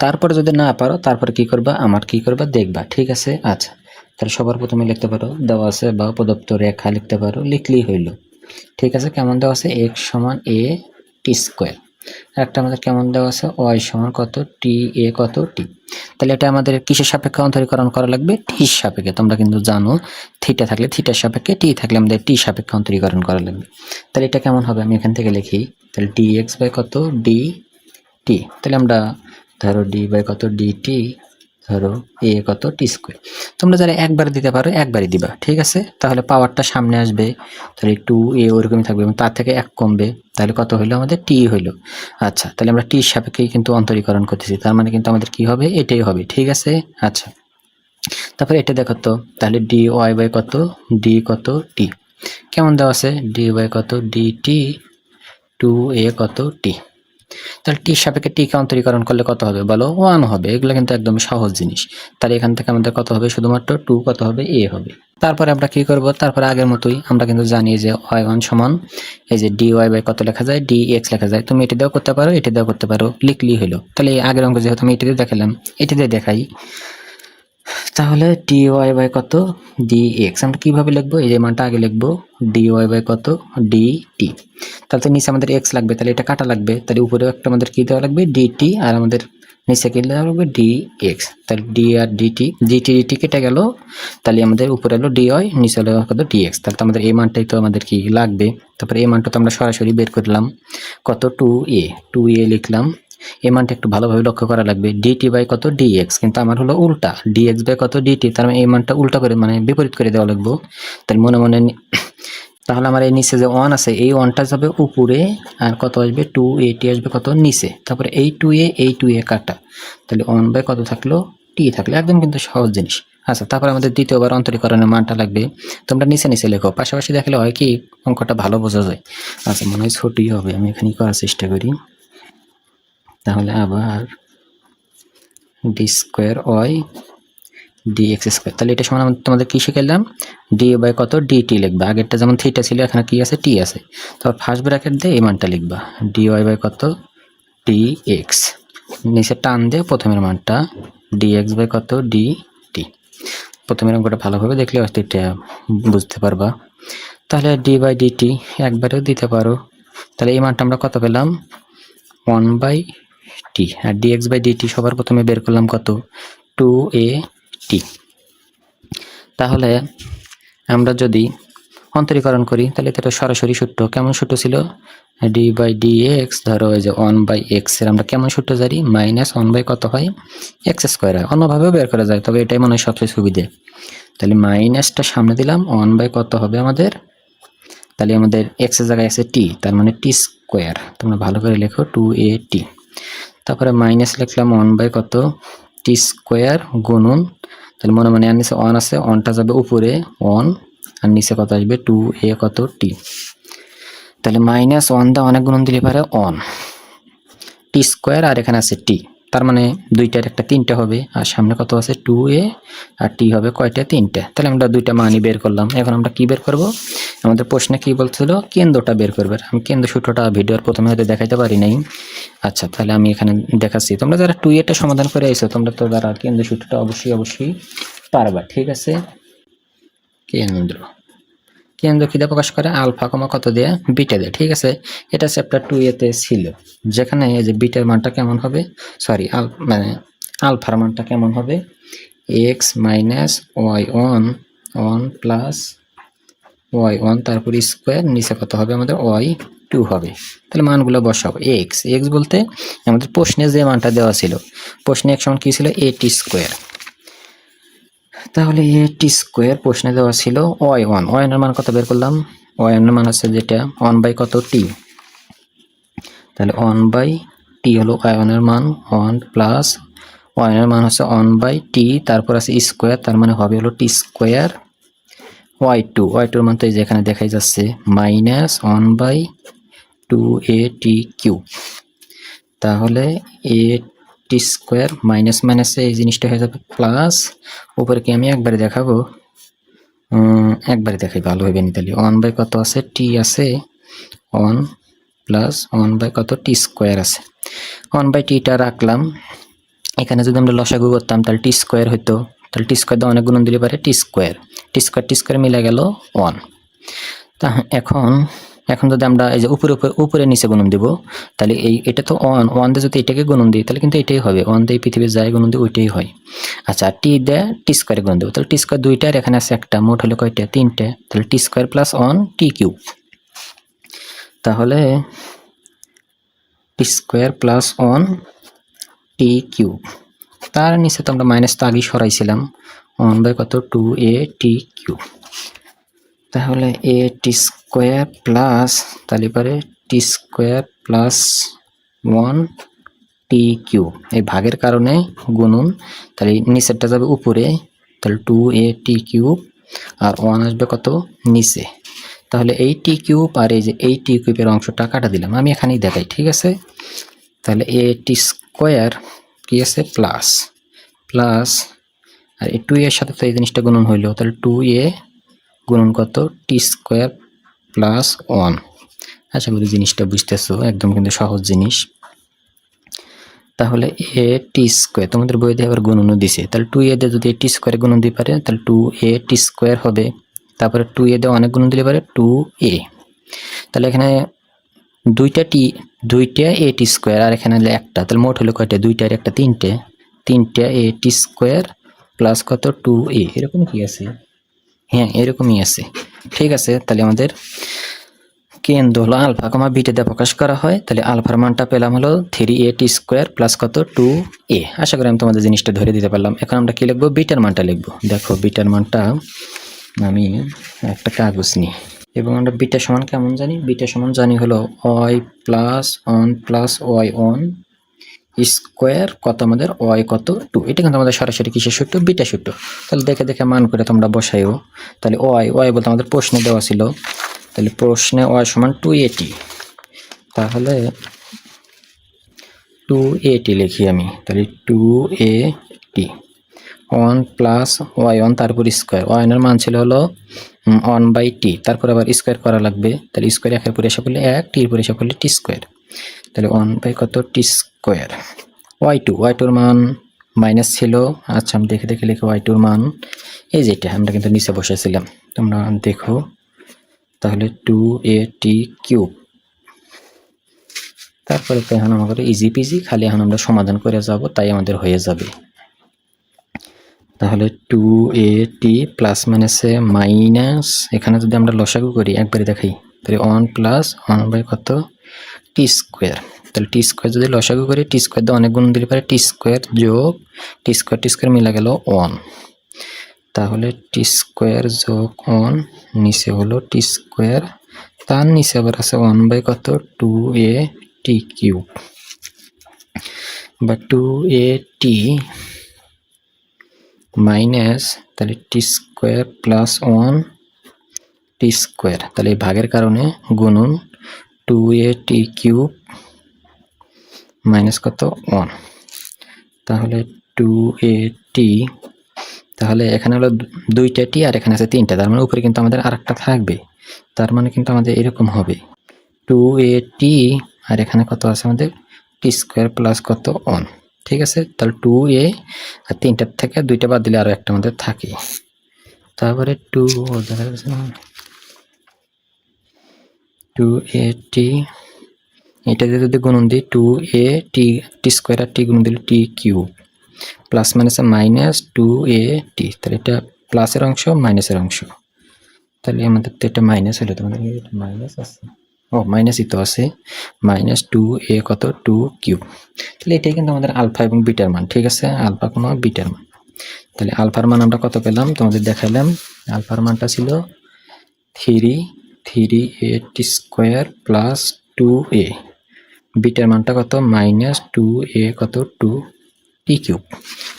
তারপরে যদি না পারো তারপরে কি করবা? আমার কি করবা দেখবা। ঠিক আছে? আচ্ছা। তাহলে সবার প্রথমে লিখতে পারো, দেওয়া আছে বা প্রদত্ত রেখা লিখতে পারো, লিখলেই হইল। ঠিক আছে? কেমন দেওয়া আছে? x সমান a t স্কয়ার। একটা আমাদের কেমন দেওয়া আছে? y সমান কত? t a কত? t। তাহলে এটা আমাদের কিসের সাপেক্ষে অন্তরীকরণ করা লাগবে? টির সাপেক্ষে। তোমরা কিন্তু জানো থিটা থাকলে থিটার সাপেক্ষে, টি থাকলে আমাদের টি সাপেক্ষে অন্তরীকরণ করা লাগবে। তাহলে এটা কেমন হবে? আমি এখান থেকে লিখি, তাহলে dx বাই কত? dt। তাহলে আমরা ধরো d বাই কত? dt, ধরো a কত? t square. তোমরা যারা একবার দিতে পারো একবারই দিবা। ঠিক আছে? তাহলে পাওয়ারটা সামনে আসবে, তাহলে 2a ওরকমই থাকবে এবং তার থেকে 1 কমবে। তাহলে কত হইলো? আমাদের t হইলো। আচ্ছা, তাহলে আমরা টির সাপেক্ষেই কিন্তু অন্তরীকরণ করতেছি, তার মানে কিন্তু আমাদের কি হবে? এটাই হবে। ঠিক আছে? আচ্ছা, তারপরে এটা দেখো তো, তাহলে dy বাই কত? d কত? t। কেমন দেওয়া আছে? dy বাই কত? dt 2a কত? t। তাহলে টির সাপেক্ষে টিকে অন্তরীকরণ করলে কত হবে বলো? 1 হবে। এগুলো কিন্তু একদম সহজ জিনিস। তাহলে এখান থেকে আমাদের কত হবে? শুধুমাত্র 2 কত হবে? a হবে। তারপরে আমরা কি করব? তারপরে আগের মতোই আমরা কিন্তু জানি যে y1 সমান এই যে dy বাই কত লেখা যায়? dx লেখা যায়। তুমি এটা দিয়েও করতে পারো, এটা দিয়েও করতে পারো, লিখলেই হলো। তাহলে আগের অঙ্ক যেহেতু আমি এটা দিয়ে দেখালাম, এটা দিয়ে দেখাই। তাহলে dy বাই কত? dx আমরা কিভাবে লিখবো? এই যে মানটা আগে লিখবো, dy বাই কত? dt। তাহলে তো নিচে আমাদের x লাগবে, তাহলে এটা কাটা লাগবে, তাহলে উপরেও একটা আমাদের কি দেওয়া লাগবে? dt, আর আমাদের নিচে কি দেওয়া লাগবে? dx। তাহলে d আর dt কেটে গেল, তাহলে আমাদের উপরে হলো dy, নিচে হলো কত? dx। তাহলে তো আমাদের এই মানটাই তো আমাদের কি লাগবে। তারপরে এই মানটা তো আমরা সরাসরি বের করলাম, কত? 2a লিখলাম। এই মানটা একটু ভালোভাবে লক্ষ্য করা লাগবে, dt বাই কত? dx, কিন্তু আমার হলো উল্টা, dx বাই কত? dt, তার মানে এই মানটা উল্টা করে মানে বিপরীত করে দেওয়া লাগবে। তাহলে মনে মনে তাহলে আমার এই নিচে যে 1 আছে, এই 1টা যাবে উপরে, আর কত আসবে? 2at আসবে কত? নিচে। তারপরে এই 2a কাটা, তাহলে 1 বাই কত থাকলো? t থাকলো। একদম কিন্তু সহজ জিনিস। আচ্ছা, তারপরে আমাদের দ্বিতীয়বার অন্তরীকরণের মানটা লাগবে। তোমরা নিচে নিচে লেখো, পাশাপাশি দেখলে হয় কি অঙ্কটা ভালো বোঝা যায়। আচ্ছা, মনে হয় ছোটই হবে, আমি এখানে করার চেষ্টা করি। তাহলে আবার d square y dx square. তাহলে এটা সমান তোমাদের কি শিখাইলাম? d বাই কত? dt লিখবা। আগেরটা যেমন থিটা ছিল, এখানে কি আছে? t আছে। তারপর ফার্স্ট ব্র্যাকেট দিয়ে এই মানটা লিখবা, dy বাই কত? dx। নিচে টান দিয়ে প্রথমের মানটা, dx বাই কত? dt। প্রথমের অঙ্কটা ভালোভাবে দেখলে হয়তো এটা বুঝতে পারবা। তাহলে d বাই dt একবারেও দিতে পারো। তাহলে এই মানটা আমরা কত পেলাম? 1 বাই t। আর dx বাই dt সবার প্রথমে বের করলাম কত? 2at। তাহলে আমরা যদি অন্তরীকরণ করি তাহলে এটা সরাসরি সূত্র। কেমন সূত্র ছিল? ডি বাই ডি এক্স, ধরো এই যে 1/x এর আমরা কেমন সূত্র জানি, -1 কত হয়, এক্স স্কোয়ার হয়। অন্যভাবেও বের করা যায়, তবে এটাই মনে হয় সবচেয়ে সুবিধে। তাহলে মাইনাসটা সামনে দিলাম, 1 কত হবে আমাদের, তাহলে আমাদের এক্স এর জায়গায় আছে টি, তার মানে টি স্কোয়ার। তোমরা ভালো করে লেখো 2at। তারপরে মাইনাস লিখলাম 1 কত, টি স্কোয়ার গুণন, তাহলে মনে মনে আর নিচে 1 আছে, 1টা যাবে উপরে 1 আর নিচে কত আসবে 2a কত টি। তাহলে -1 দা অনেক গুণন দিলে পারে 1 টি স্কোয়ার, আর এখানে আছে টি, তার মানে দুইটার একটা 3টে হবে, আর সামনে কত আছে 2a আর টি হবে কয়টা, 3টে। তাহলে আমরা দুইটা মানই বের করলাম। এখন আমরা কি বের করব, আমাদের প্রশ্নে কি বলছিল, কেন্দ্রটা বের করবে। আমি কেন্দ্র সূত্রটা ভিডিওর প্রথমে হয়তো দেখাইতে পারি নাই। আচ্ছা, তাহলে আমি এখানে দেখাচ্ছি। তোমরা যারা 2a সমাধান করে আইছো, তোমরা তো যারা কেন্দ্র সূত্রটা অবশ্যই পারবা, ঠিক আছে। কেন্দ্র কি দিয়ে প্রকাশ করে, আলফা কমা কত দিয়ে, বিটা দিয়ে, ঠিক আছে। এটা চ্যাপ্টার 2a তে ছিল, যেখানে এই যে বিটার মানটা কেমন হবে, সরি মানে আলফার মানটা কেমন হবে, x minus y1 1 plus y1 তারপর স্কোয়ার, নিচে কত হবে আমাদের y2 হবে। তাহলে মানগুলো বসাবো। x বলতে আমাদের প্রশ্নে যে মানটা দেওয়া ছিল, প্রশ্নে x সমান কি ছিল, at স্কোয়ার। তাহলে at স্কোয়ার প্রশ্নে দেওয়া ছিল y1 এর মান কত বের করলাম, y1 এর মান আছে যেটা 1 কত টি, তাহলে 1/t হলো y1 এর মান, 1 প্লাস y1 এর মান হচ্ছে 1/t, তারপর আছে স্কোয়ার, তার মানে হবে হলো টি স্কোয়ার, y2 এর মান তো এই যে এখানে দেখাই যাচ্ছে, -1/2at কিউব। তাহলে at স্কোয়ার মাইনাস মাইনাসে এই জিনিসটা হয়ে যাবে প্লাস, উপরে কি আমি একবারে দেখাবো, একবারে দেখাই ভালো হবে নি। তাহলে 1 কত আছে, টি আছে 1 প্লাস 1 কত টি স্কোয়ার আছে, 1/tটা রাখলাম। এখানে যদি আমরা লসাগু করতাম তাহলে টি স্কোয়ার হইতো, তাহলে টি স্কোয়ার দিয়ে অনেক গুণন দিলে পারে টি স্কোয়ার মিলে গেল 1। তা এখন যদি আমরা এই যে উপরে নিচে গুণন দিব, তাহলে এটা তো 1 দিয়ে যদি এটাকে গুণন দিই তাহলে কিন্তু এটাই হবে, 1 দিয়ে পৃথিবীর যায় গুণন দিই ওইটাই হয়। আচ্ছা, টি দিয়ে টি স্কোয়ারে গুণন দেবো, তাহলে টি স্কোয়ার 2টা আর এখানে আছে একটা, মোট হলো কয়টা, 3টে। তাহলে টি স্কোয়ার প্লাস 1 টি কিউব, তাহলে টি স্কোয়ার প্লাস 1 টি কিউব। তার নিচে তো আমরা মাইনাস তো আগেই সরাইছিলাম, 1 কত 2at কিউব। তাহলে at স্কোয়ার প্লাস, তাহলে পরে টি স্কোয়ার প্লাস 1 টি কিউব, এই ভাগের কারণে গুণন, তাহলে নিচেরটা যাবে উপরে, তাহলে 2at কিউব আর 1 আসবে কত নিচে। তাহলে এই টি কিউব আর এই যে এই টি কিউবের অংশটা কাটা দিলাম, আমি এখানেই দেখাই, ঠিক আছে। তাহলে at স্কোয়ার কি আছে প্লাস আর এই 2 এর সাথে তো এই জিনিসটা গুণন হইলো, তাহলে 2a গুণন কত টি স্কোয়ার প্লাস 1। আশা করি জিনিসটা বুঝতেছো, একদম কিন্তু সহজ জিনিস। তাহলে এ টি স্কোয়ার তোমাদের বই দিয়ে আবার গুণনও দিছে, তাহলে 2a দিয়ে যদি টি স্কোয়ারে গুণন দিতে পারে তাহলে 2at স্কোয়ার হবে, তারপরে 2a দিয়ে অনেক গুণন দিলে পারে 2a। তাহলে এখানে দুইটা at স্কোয়ার আর এখানে একটা, তাহলে মোট হলো কয়টা, 2টা আর একটা 3টে at স্কোয়ার প্লাস কত 2a, এরকম কি আছে, হ্যাঁ এরকমই আছে, ঠিক আছে। তাহলে আমাদের কেন্দ্র হলো আলফা কমা বিটা দিয়ে প্রকাশ করা হয়, তাহলে আলফার মানটা পেলাম হলো 3at স্কোয়ার প্লাস কত 2a। আশা করি আমি তোমাদের জিনিসটা ধরে দিতে পারলাম। এখন আমরা কি লিখবো, বিটার মানটা লিখবো। দেখো বিটার মানটা, আমি একটা কাগজ নিই এবং আমরা বিটা সমান কেমন জানি, বিটা সমান জানি হলো y plus 1 plus y1 square কত আমাদের y কত 2। এটা কিন্তু আমাদের সরাসরি কিসের সূত্র, বিটা সূত্র। তাহলে দেখে দেখে মান করে তোমরা বসাইও। তাহলে y বলতে আমাদের প্রশ্নে দেওয়া ছিল, তাহলে প্রশ্নে y সমান 2at, তাহলে 2at লিখি আমি, তাহলে 2at 1 প্লাস y1 তারপর স্কোয়ার, y1 এর মান ছিল হলো 1/t, তারপর আবার স্কোয়ার করা লাগবে, তাহলে স্কোয়ার একের পরে এসে পড়লে 1, টির পরে এসে পড়লে টি স্কোয়ার, তাহলে 1 কত টি স্কোয়ার। y2 এর মান মাইনাস ছিল, আচ্ছা আমি দেখে দেখে লিখি y2 এর মান এই যেটা আমরা কিন্তু নিচে বসেছিলাম, তোমরা দেখো। তাহলে 2at কিউব, তারপরে তো এখন আমাদের ইজি পিজি, খালি এখন আমরা সমাধান করে যাব, তাই আমাদের হয়ে যাবে। তাহলে 2at প্লাস মাইনাসে মাইনাস, এখানে যদি আমরা লসাগু করি একবারে দেখাই, তাহলে 1 প্লাস 1 কত টি স্কোয়ার। তাহলে টি স্কোয়ার যদি লসাগু করি, টি স্কোয়ার দিয়ে অনেক গুণ দিলে পারে, টি স্কোয়ার যোগ টি স্কোয়ার মিলে গেল 1। তাহলে টি স্কোয়ার যোগ 1 নিচে হলো টি স্কোয়ার, তার নিচে আবার আছে 1 বাই কত 2a টি কিউব বা 2a টি মাইনাস, তাহলে টি স্কোয়ার প্লাস 1 টি স্কোয়ার, তাহলে এই ভাগের কারণে গুণন 2a টি কিউব মাইনাস কত 1। তাহলে 2a টি, তাহলে এখানে হলো 2টা টি আর এখানে আছে 3টা, তার মানে উপরে কিন্তু আমাদের আরেকটা থাকবে, তার মানে কিন্তু আমাদের এরকম হবে 2a টি আর এখানে কত আছে আমাদের টি স্কোয়ার প্লাস কত 1। ঠিক আছে, তাহলে 2a আর 3টার থেকে 2টা বাদ দিলে আরও একটা আমাদের থাকে, তারপরে 2a টি, এটা দিয়ে যদি গুণন দিই 2a টি, টি স্কোয়ার আর টি গুণন দিলে টি কিউব প্লাস মাইনাসে মাইনাস 2a টি, তাহলে এটা প্লাসের অংশ মাইনাসের অংশ, তাহলে আমাদের তো এটা মাইনাস হলো, তোমাদের মাইনাস আছে, ও মাইনাসই তো আছে, মাইনাস 2a কত 2 কিউব। তাহলে এটাই কিন্তু আমাদের আলফা এবং বিটার মান। ঠিক আছে, আলফা কোনো বিটার মান। তাহলে আলফার মান আমরা কত পেলাম তোমাদের দেখালাম, আলফার মানটা ছিল 3a টি স্কোয়ার প্লাস 2a, বিটার মানটা কত মাইনাস 2a কত 2 টি কিউব।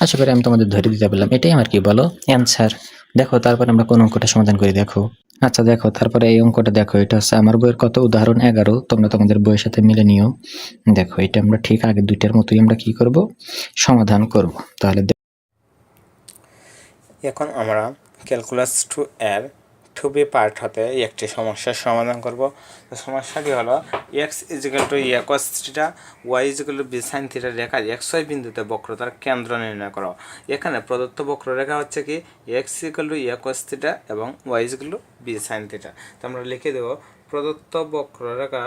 আশা করি আমি তোমাদের ধরে দিতে পারলাম, এটাই আমার কি বলো অ্যান্সার। দেখো তারপরে আমরা কোন অঙ্কটা সমাধান করে দেখো। আচ্ছা দেখো তারপরে এই অঙ্কটা দেখো, এটা হচ্ছে আমার বইয়ের কত উদাহরণ 11, তোমরা তোমাদের বইয়ের সাথে মিলে নিও। দেখো এটা আমরা ঠিক আগে দুইটার মতোই আমরা কি করব সমাধান করব। তাহলে এখন আমরা ক্যালকুলাস 2 এর 2b পার্ট হতে একটি সমস্যার সমাধান করব। তো সমস্যাটি হলো x equal to a cos theta, y equal to b sin theta রেখার xy বিন্দুতে বক্রতার কেন্দ্র নির্ণয় করো। এখানে প্রদত্ত বক্ররেখা হচ্ছে কি x equal to a cos theta এবং y equal to b sin theta. তো আমরা লিখে দেব প্রদত্ত বক্ররেখা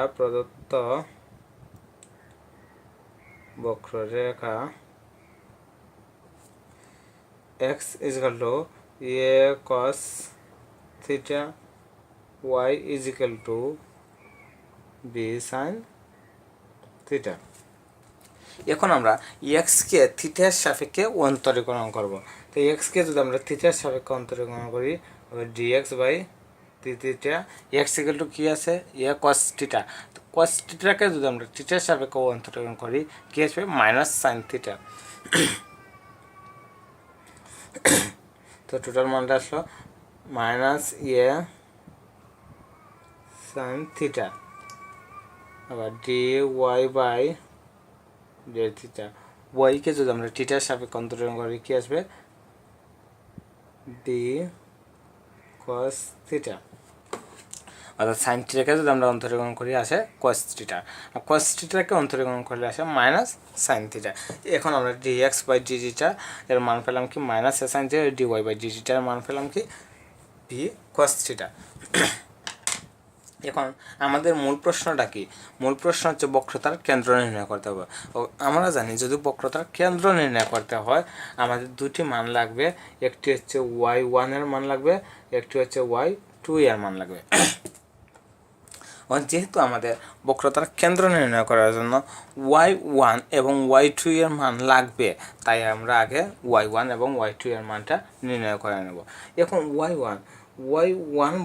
x is equal to a cos theta, y is equal to b sin theta. এখন আমরা x কে থিটার সাপেক্ষে অন্তরীকরণ করব। তো x কে যদি আমরা থিটার সাপেক্ষে অন্তরীকরণ করি dx by theta, x equal to কি আছে a cos থিটা, তো cos থিটাকে যদি আমরা থিটার সাপেক্ষে অন্তরীকরণ করি কি আসবে মাইনাস sin থিটা। তো টোটাল মানটা আসলো মাইনাস এ সাইন থিটা, আবার d y by d theta, ওয়াইকে যদি আমরা থিটার সাপেক্ষে অন্তরীকরণ করি কি আসবে ডি কস থিটা, অর্থাৎ সাইন থিটাকে যদি আমরা অন্তরীকরণ করি আসে কস থিটা, আর কস থিটাকে অন্তরীকরণ করলে আসে মাইনাস সাইন থিটা। এখন আমরা d x by d theta এর মান পেলাম কি minus a sine theta, d y by d থিটার মান পেলাম কি বি কস থিটা। এখন আমাদের মূল প্রশ্নটা কি, মূল প্রশ্ন হচ্ছে বক্রতার কেন্দ্র নির্ণয় করতে হবে। ও আমরা জানি যদি বক্রতার কেন্দ্র নির্ণয় করতে হয় আমাদের দুটি মান লাগবে, একটি হচ্ছে y1 এর মান লাগবে, একটি হচ্ছে y2 এর মান লাগবে। যেহেতু আমাদের বক্রতার কেন্দ্র নির্ণয় করার জন্য y1 এবং y2 এর মান লাগবে, তাই আমরা আগে y1 এবং y2 এর মানটা নির্ণয় করে নেব। এখন y1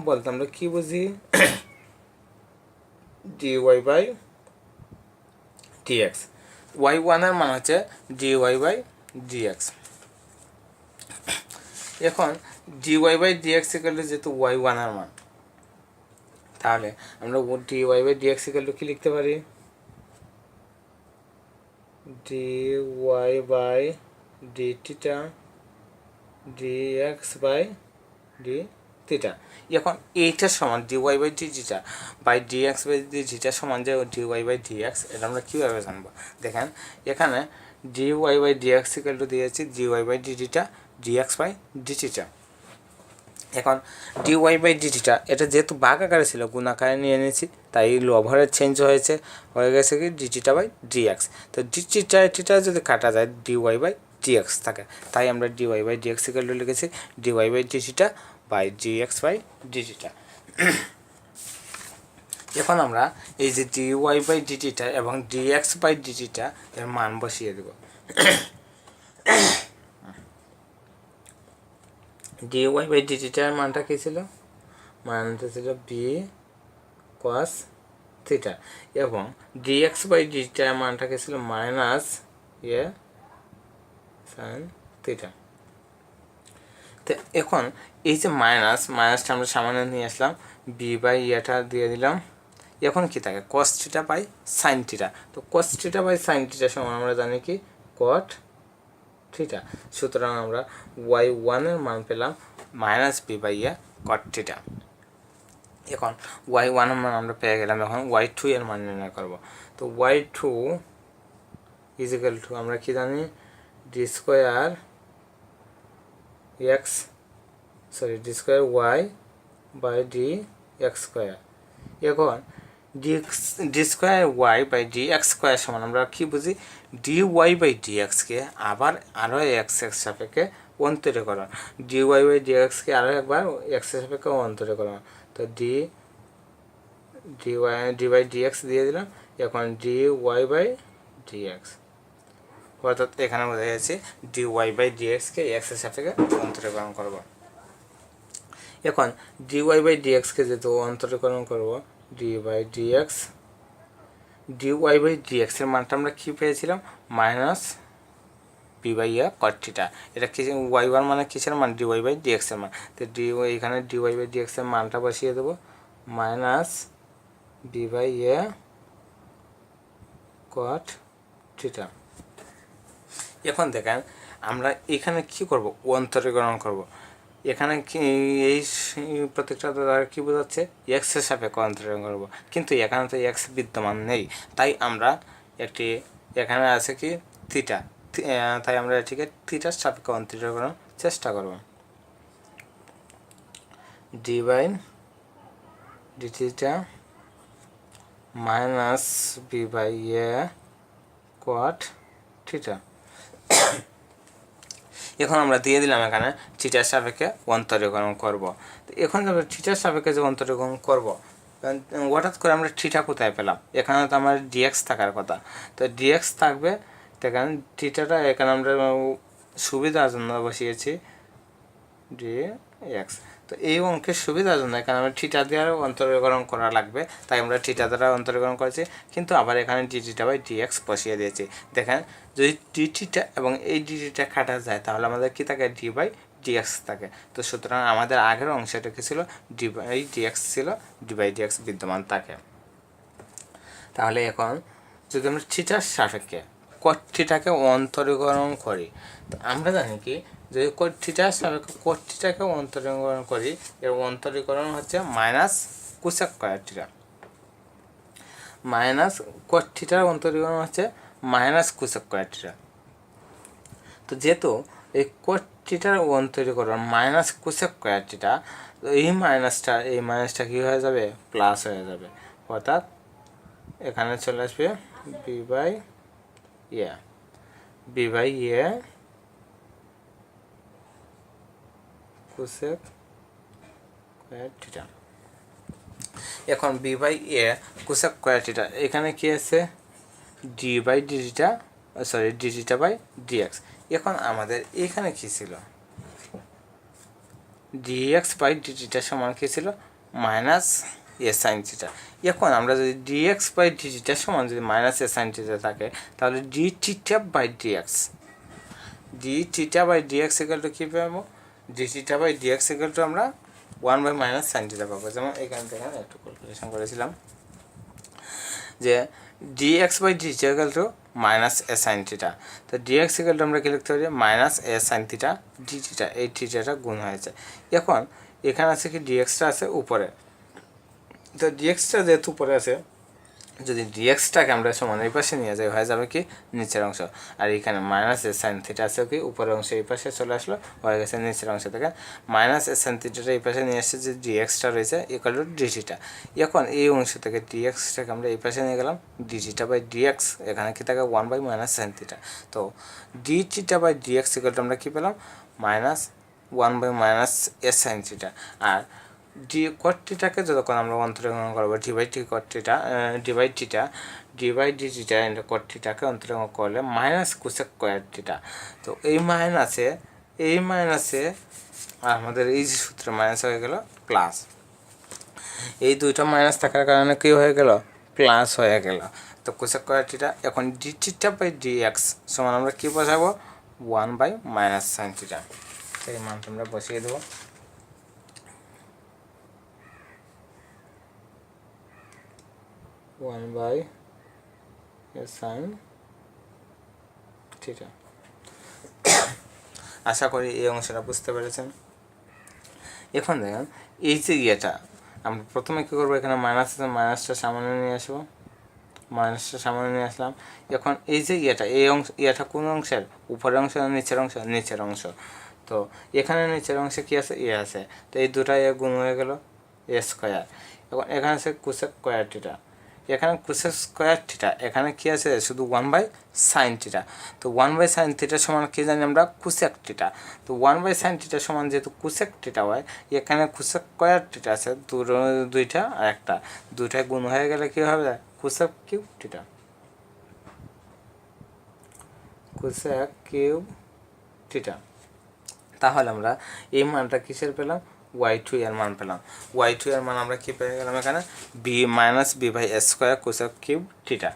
বলতে আমরা কি বুঝি dy বাই dx, y1 এর মান হচ্ছে dy বাই dx। এখন dy by dx equal to যেহেতু y1 এর মান, তাহলে আমরা dy by dx equal to কি লিখতে পারি dy by d theta dx by d theta. এখন এইটার সমান dy by d theta by dx by d theta সমান যে dy বাই dx, এটা আমরা কীভাবে জানবো দেখেন, এখানে dy by dx equal to দিয়েছি dy by d theta dx by d theta. এখন dy বাই d থিটা এটা যেহেতু ভাগ আকারে ছিল গুণ আকারে নিয়ে নিয়েছি, তাই লভারের চেঞ্জ হয়ে গেছে কি d থিটা বাই dx। তো d থিটা যদি কাটা যায় dy বাই dx থাকে, তাই আমরা dy by dx equal to লিখেছি dy by d theta by dx by d theta. এখন আমরা এই যে ডি ওয়াই বাই ডিটিটা এবং ডি এক্স বাই ডিটিটা এর মান বসিয়ে দেব। ডি ওয়াই বাই ডিটিটার মানটা কী ছিল? মানটা ছিল বি কস থিটা এবং ডি এক্স বাই ডিটিটার মানটা কী ছিল? Minus a sine theta. তো এখন এই যে মাইনাসটা আমরা সামনে নিয়ে আসলাম, বি বাই এটা দিয়ে দিলাম। এখন কি থাকে? Cos theta by sine theta. তো কস থিটা বাই সাইন থিটার সমান আমরা জানি কি? Cot theta. সুতরাং আমরা ওয়াই ওয়ানের মান পেলাম minus b by a cot theta. এখন ওয়াই ওয়ানের মান আমরা পেয়ে গেলাম। এখন ওয়াই টু এর মান নির্ণয় করব। তো ওয়াই টু ইজিক্যাল টু আমরা কি জানি? D square x d square y by d x square. এখন d square y by d x square সমান আমরা কী বুঝি? ডি ওয়াই বাই ডি এক্সকে আবার আরও এক্স সাপেক্ষে অন্তরীকরণ, ডি ওয়াই বাই ডি এক্সকে আরও একবার এক্স সাপেক্ষে অন্তরীকরণ। তো ডি বাই ডি এক্স দিয়ে দিলাম। এখন d y by d x, অর্থাৎ এখানে বোঝা যাচ্ছে ডি ওয়াই বাই ডি এক্সকে এক্সের সাপেক্ষে অন্তরীকরণ করব। এখন ডি ওয়াই বাই ডি এক্সকে যেহেতু অন্তরীকরণ করব, d by d x, d y by d এক্সের মানটা আমরা কী পেয়েছিলাম? Minus b by a cot theta. এটা কি ওয়াই ওয়ান মানে কিসের মান? ডি ওয়াই বাই ডি এক্সের মান। তো এখানে ডি ওয়াই বাই ডি এক্সের মানটা বসিয়ে দেবো, minus b by a cot theta. এখন দেখেন আমরা এখানে কি করব? অন্তরীকরণ করব। এখানে কি এই প্রত্যেকটা দ্বারা কী বোঝাচ্ছে? এক্সের সাপেক্ষে অন্তরীকরণ করব, কিন্তু এখানে তো এক্স বিদ্যমান নেই। তাই আমরা একটি এখানে আছে কি থিটা, তাই আমরা এটিকে থিটার সাপেক্ষে অন্তরীকরণ করার চেষ্টা করব। D by d theta minus b by a cot theta. এখন আমরা দিয়ে দিলাম এখানে থিটার সাপেক্ষে অন্তরীকরণ করব। তো এখন আমরা থিটার সাপেক্ষে যে অন্তরীকরণ করব, হঠাৎ করে আমরা থিটা কোথায় পেলাম? এখানে তো আমার ডিএক্স থাকার কথা। তো ডিএক্স থাকবে, তো এখানে থিটাটা এখানে আমরা সুবিধার জন্য বসিয়েছি ডি এক্স। তো এই অঙ্কের সুবিধার জন্য এখানে আমরা থিটা দিয়ে অন্তরীকরণ করা লাগবে, তাই আমরা থিটা দ্বারা অন্তরীকরণ করেছি, কিন্তু আবার এখানে d theta by d x বসিয়ে দিয়েছি। দেখেন যদি ডি থিটা এবং এই ডি থিটা কাটা যায় তাহলে আমাদের কী থাকে? ডি বাই ডি এক্স থাকে। তো সুতরাং আমাদের আগের অংশটা কী ছিল? ডি বাই ডি এক্স ছিল, ডি বাই ডি এক্স বিদ্যমান থাকে। তাহলে এখন যদি আমরা থিটার সাপেক্ষে কট থিটাকে অন্তরীকরণ করি, তো আমরা জানি কি যদি কট থিটার সাপেক্ষে কট থিটাকে অন্তরীকরণ করি, এর অন্তরীকরণ হচ্ছে minus cosec square theta. Minus কট থিটার অন্তরীকরণ হচ্ছে মাইনাস কোসেক স্কয়ার থিটা। তো যেহেতু এই কট থিটার অন্তরীকরণ মাইনাস কোসেক স্কয়ার থিটা, তো এই মাইনাসটা কী হয়ে যাবে? প্লাস হয়ে যাবে, অর্থাৎ এখানে চলে আসবে b by a cosec square theta. এখন b by a cosec square theta, এখানে কি আছে? D by d theta, d theta by d x. এখন আমাদের এখানে কি ছিল? D x by d theta সমান কী ছিল? Minus a sine theta. এখন আমরা যদি d x by d theta সমান যদি মাইনাস এ সাইন থিটা থাকে, তাহলে d theta by d x equal to কী পাবো? D theta by d x equal to আমরা 1 বাই মাইনাস সাইন থিটা পাবো। যেমন এখান থেকে একটু ক্যালকুলেশন করেছিলাম যে d x by d theta equal to minus a sine theta. তো ডি এক্স ইকাল টু আমরা কী লিখতে পারি? Minus a sine theta d theta, এই থিটাটা গুণ হয়েছে। এখন এখানে আছে কি? ডি এক্সটা আছে উপরে। তো ডি এক্সটা যেহেতু উপরে আছে, যদি ডি এক্সটাকে আমরা সমান এই পাশে নিয়ে যাই, হয়ে যাবে কি? নিচের অংশ। আর এখানে মাইনাস এ সাইন থিটা আছে কি? উপরের অংশ এই পাশে চলে আসলো, হয়ে গেছে নিচের অংশ থেকে মাইনাস এ সাইন থিটাটা এই পাশে নিয়ে এসেছে, যে ডি এক্সটা রয়েছে ইকুয়াল টু ডি থিটা। এখন এই অংশ থেকে ডি এক্সটাকে আমরা এই পাশে নিয়ে গেলাম, d theta by d x, এখানে কি থাকে? 1 বাই মাইনাস সাইন থিটা। তো d theta by d x equal to আমরা কী পেলাম? Minus 1 by minus a sine theta. আর ডি কট থিটাকে যতক্ষণ আমরা অন্তরঙ্গ করবো d by t cot theta d by theta d by d theta into cot থিটাকে অন্তরঙ্গ করলে মাইনাস কোসেক স্কয়ার থিটা। তো এই মাইনাসে আমাদের এই যে সূত্র মাইনাস হয়ে গেল প্লাস, এই দুইটা মাইনাস থাকার কারণে কী হয়ে গেল প্লাস হয়ে গেল। তো কোসেক স্কয়ার থিটা এখন d theta by d x সমান আমরা কী বসাবো 1 বাই মাইনাস সাইন থিটা। সেই মানটা আমরা বসিয়ে দেবো। One by sine theta. আশা করি এই অংশটা বুঝতে পেরেছেন। এখন দেখেন এই যে ইয়েটা আমরা প্রথমে কী করবো, এখানে মাইনাস আছে, মাইনাসটা সামনে নিয়ে আসবো, মাইনাসটা সামনে নিয়ে আসলাম। এখন এই যে এই অংশ ইয়েটা কোন অংশের, উপরের অংশ না নিচের অংশ। তো এখানে নিচের অংশে কী আছে, এ আছে, তো এই দুটা এ গুণ হয়ে গেল এ স্কোয়ার। এখন এখানে আছে কোসেক স্কয়ার থিটা, এখানে কোসেক স্কয়ার থিটা, এখানে কী আছে শুধু 1 বাই সাইন থিটা। তো 1 বাই সাইন থিটা সমান কী জানি আমরা কোসেক থিটা। তো 1 বাই সাইন থিটা সমান যেহেতু কোসেক থিটা হয়, এখানে কোসেক স্কয়ার থিটা আছে দুইটা আর একটা, দুইটায় গুণ হয়ে গেলে কী হবে cosec cube theta, cosec cube theta. তাহলে আমরা এই মানটা কিসের পেলাম, y2 এর মান পেলাম। y2 এর মান আমরা কী পেয়ে গেলাম এখানে b minus b by square cosec cube theta.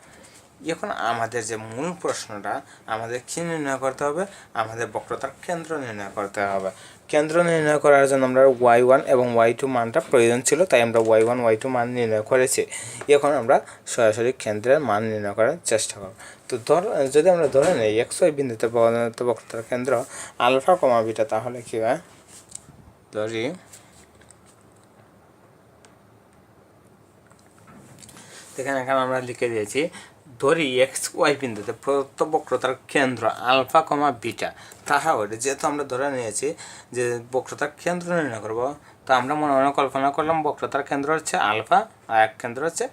এখন আমাদের যে মূল প্রশ্নটা, আমাদের কী নির্ণয় করতে হবে, আমাদের বক্রতার কেন্দ্র নির্ণয় করতে হবে। কেন্দ্র নির্ণয় করার জন্য আমরা y1 এবং y2 মানটা প্রয়োজন ছিল, তাই আমরা y1 y2 মান নির্ণয় করেছি। এখন আমরা সরাসরি কেন্দ্রের মান নির্ণয় করার চেষ্টা করব। তো যদি আমরা ধরে নিই xy বিন্দুতে বক্রতার কেন্দ্র আলফা কমা বিটা, তাহলে কী হয়, ধরি এখানে আমরা লিখে দিয়েছি, ধরি এক্স ওয়াই বিন্দুতে প্রদত্ত বক্রতার কেন্দ্র আলফা কমা বিটা। তাহলে যেহেতু আমরা ধরে নিয়েছি যে বক্রতার কেন্দ্র নির্ণয় করব, তো আমরা মনে মনে কল্পনা করলাম বক্রতার কেন্দ্র হচ্ছে আলফা আর এক কেন্দ্র হচ্ছে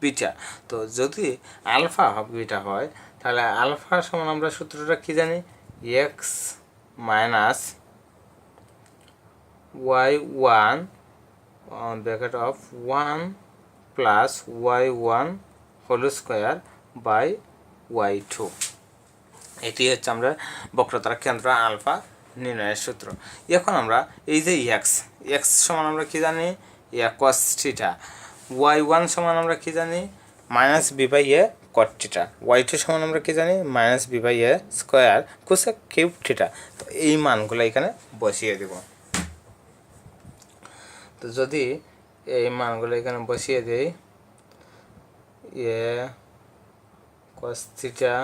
বিটা। তো যদি আলফা বিটা হয়, তাহলে আলফা সমান আমরা সূত্রটা কী জানি, x minus y1 bracket of 1 plus y1 whole square by y2। এটি হচ্ছে আমরা বক্রতার কেন্দ্র আলফা নির্ণয়ের সূত্র। এখন আমরা এই যে এক্স সমান আমরা কী জানি কস থিটা, y1 সমান আমরা কী জানি minus b by a cot theta, y2 সমান আমরা কী জানি minus b by a square cosec cube theta. তো এই মানগুলো এখানে বসিয়ে দেব। তো যদি এই মানগুলো এখানে বসিয়ে দিই, a cos theta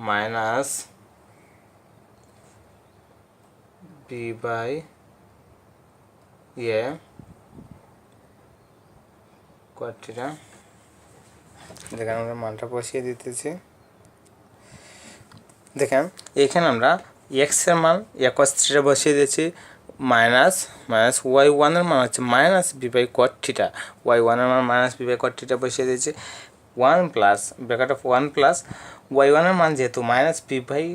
minus b by a cot theta, যেখানে আমরা মানটা বসিয়ে দিতেছি। দেখেন এখানে আমরা এক্সের মান কস থিটা বসিয়ে দিয়েছি, মাইনাস y1 এর মান হচ্ছে minus b by cot theta, y1 এর মান minus b by cot theta বসিয়ে দিয়েছি, 1 plus bracket of 1 plus y1 এর মান যেহেতু minus b by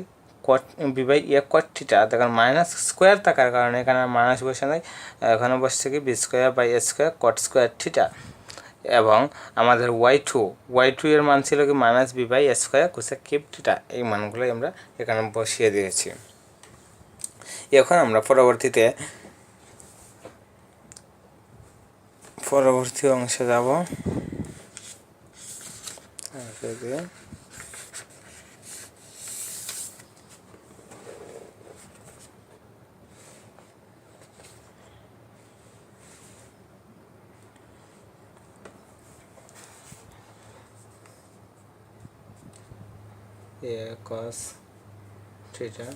a cot theta, দেখেন মাইনাস স্কোয়ার থাকার কারণে এখানে মাইনাস বসে নেই, এখানে বসছে কি b square by a square cot square theta. এবং আমাদের y2 এর মান ছিল কি minus b by a square cosec cube theta. এই মানগুলোই আমরা এখানে বসিয়ে দিয়েছি। এখন আমরা পরবর্তী অংশে যাব। cos থিটা,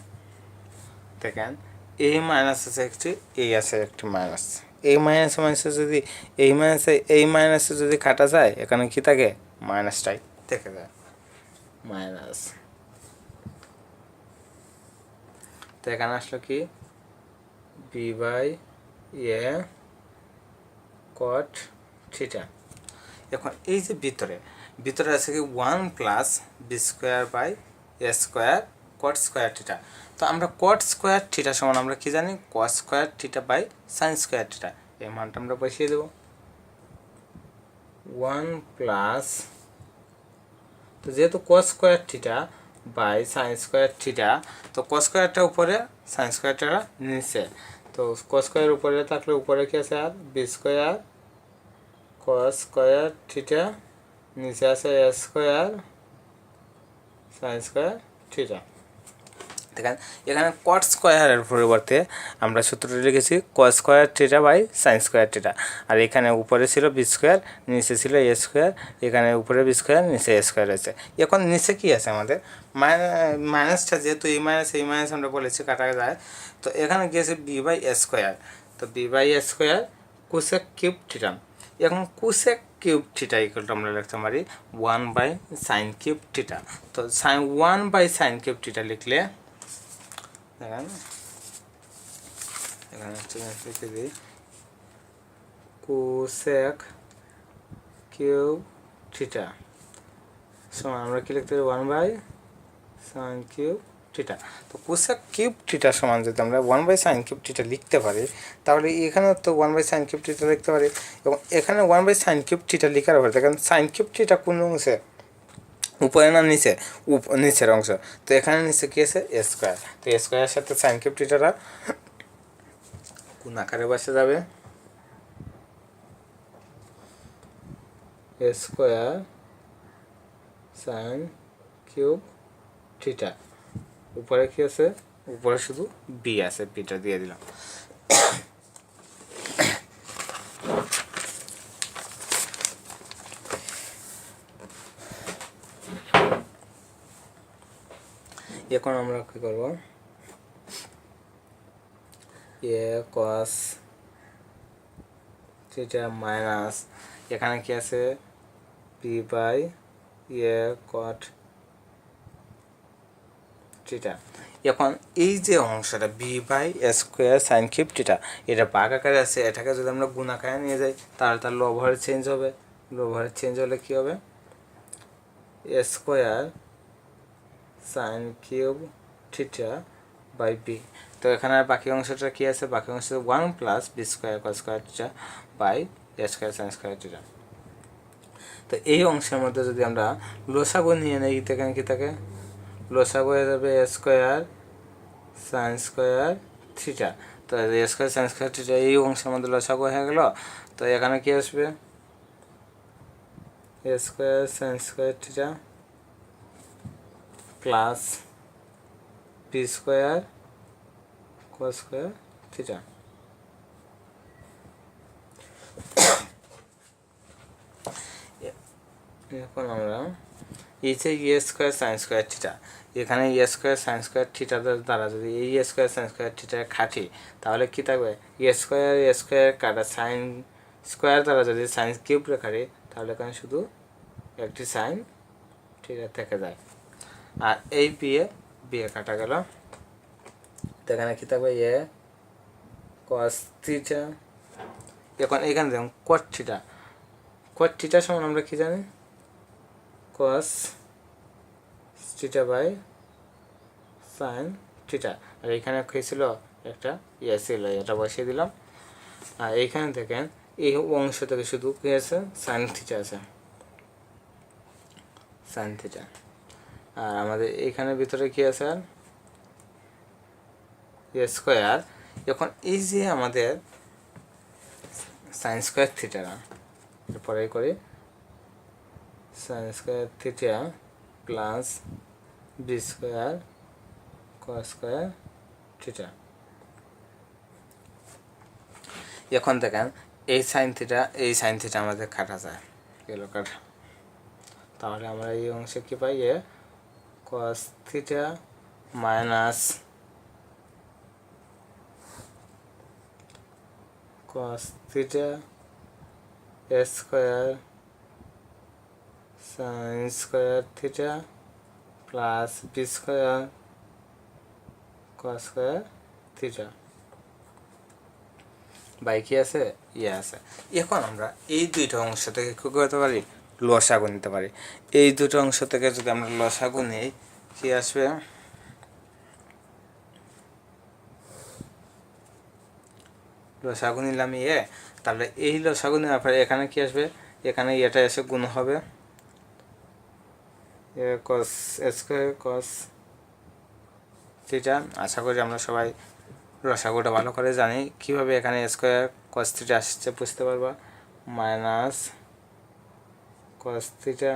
দেখেন এই মাইনাস আছে একটি, এই আছে একটি মাইনাস, এই মাইনাসে যদি এই মাইনাসে যদি কাটা যায়, এখানে কি থাকে মাইনাসটাই থেকে যায় মাইনাস। তো এখানে আসলো কি b by a cot theta. এখন এই যে ভিতরে আছে কি 1 plus b square by a square cot square theta. তো আমরা কট স্কোয়ার থিটা সমান আমরা কী জানি cos square theta by sine square theta, এই মানটা আমরা বসিয়ে দেবো 1 প্লাস, তো যেহেতু cos square theta by sine square theta, তো কস স্কোয়ারটা উপরে সাইন স্কোয়ারটা নিচে, তো কস স্কোয়ার উপরে থাকলে উপরে কি আছে আর b square cos square theta, নিচে আছে a square sine square theta. দেখেন এখানে কট স্কোয়ারের পরিবর্তে আমরা সূত্রটি লিখেছি cos square theta by sine square theta, আর এখানে উপরে ছিল বি স্কোয়ার, নিচে ছিল এ স্কোয়ার, এখানে উপরে বি স্কোয়ার নিচে এ স্কোয়ার আছে। এখন নিচে কি আছে আমাদের মাইনাসটা, যেহেতু এই মাইনাস আমরা বলেছি কাটা যায়, তো এখানে কি আছে বি বাই এ স্কোয়ার, তো b by a square cosec cube theta. এখন কোসেক কিউব থিটা ইকুয়ালটা আমরা লিখতে পারি 1 বাই সাইন কিউব থিটা। তো 1 বাই সাইন কিউব থিটা লিখলে দেখেন এখানে লিখে দিই কোসেক কিউব থিটা সমান আমরা কি লিখতে পারি 1 বাই সাইন কিউব থিটা। তো কোসেক কিউব থিটা সমান যদি আমরা 1 বাই সাইন কিউব থিটা লিখতে পারি, তাহলে এখানেও তো 1 বাই সাইন কিউব থিটা লিখতে পারি, এবং এখানে 1 বাই সাইন কিউব থিটা লিখার পরে দেখেন সাইন কিউব থিটা কোন অংশে, উপরে না নিচে, নিচের অংশ, তো এখানে নিচে কি আছে এ স্কোয়ার, তো এ স্কোয়ারের সাথে সাইন কিউব থিটাটা কোন আকারে বসে যাবে a square sine cube theta, উপরে কি আছে, উপরে শুধু বি আছে, বিটা দিয়ে দিলাম। এখন আমরা কি করব, এ কস থিটা মাইনাস এখানে কি আছে p by a cot theta. এখন এই যে অংশটা b by square sine cube theta, এটা ভাগ আকারে আছে, এটাকে যদি আমরা গুণ আকারে নিয়ে যাই তাহলে তার লবহরে চেঞ্জ হবে, লবহরে চেঞ্জ হলে কি হবে a square sine cube theta by b. তো এখানে আর বাকি অংশটা কি আছে, বাকি অংশ 1 plus b square cos square theta by a square sine square theta. তো এই অংশের মধ্যে যদি আমরা লসাগু নিয়ে নেই, এখানে কি থাকে লসাগু হয়ে যাবে a square sine square theta, তো এ স্কোয়ার সাইন স্কোয়ার থিটা এই অংশের মধ্যে লসাগু হয়ে গেল, তো এখানে কি আসবে a square sine square theta plus b square cos square theta. এখন আমরা এই যে a square sine square theta, এখানে এ স্কোয়ার সাইন স্কোয়ার থিটার দ্বারা যদি এই a square sine square theta খাটি, তাহলে কী থাকবে এ স্কোয়ার কাটা সাইন স্কোয়ার দ্বারা যদি সাইন কিউবটা কাটি, তাহলে এখানে শুধু একটি সাইন থিটা থেকে যায়, আর এই বিয়ে কাটা গেল, তো এখানে কী থাকবে এ কস থিটা। এখন এখানে দেখুন কট থিটা, কট থিটা সমান আমরা কী জানি cos theta by sine theta, আর এখানে কী ছিল একটা ইয়ে ছিল, এটা বসিয়ে দিলাম, আর এইখানে দেখেন এই অংশ থেকে শুধু কী আছে সাইন থিটা আছে, সাইন থিটা, আর আমাদের এইখানের ভিতরে কী আছে আর এ স্কোয়ার। এখন এই যে আমাদের সাইন স্কোয়ার থিটা, এরপরে করি sine square theta plus b square cos square theta. এখন দেখেন এই সাইন থিটা আমাদের কাটা যায়, গেল কাটা, তাহলে আমরা এই অংশে কী পাই a cos theta minus cos theta a square sine square theta plus b square cos square theta by কি আছে ইয়ে আছে। এখন আমরা এই দুইটা অংশ থেকে কী করতে পারি লসাগু নিতে পারি, এই দুটো অংশ থেকে যদি আমরা লসাগু নিই কী আসবে লসাগু নিলাম এ, তাহলে এই লসাগু নেওয়ার পরে এখানে কি আসবে, এখানে এটা এসে গুণ হবে কস স্কোয়ার কস থিটা। আশা করি আমরা সবাই লসাগুটা ভালো করে জানি, কীভাবে এখানে স্কোয়ার কস থিটা আসছে বুঝতে পারবা, মাইনাস কস থিটা,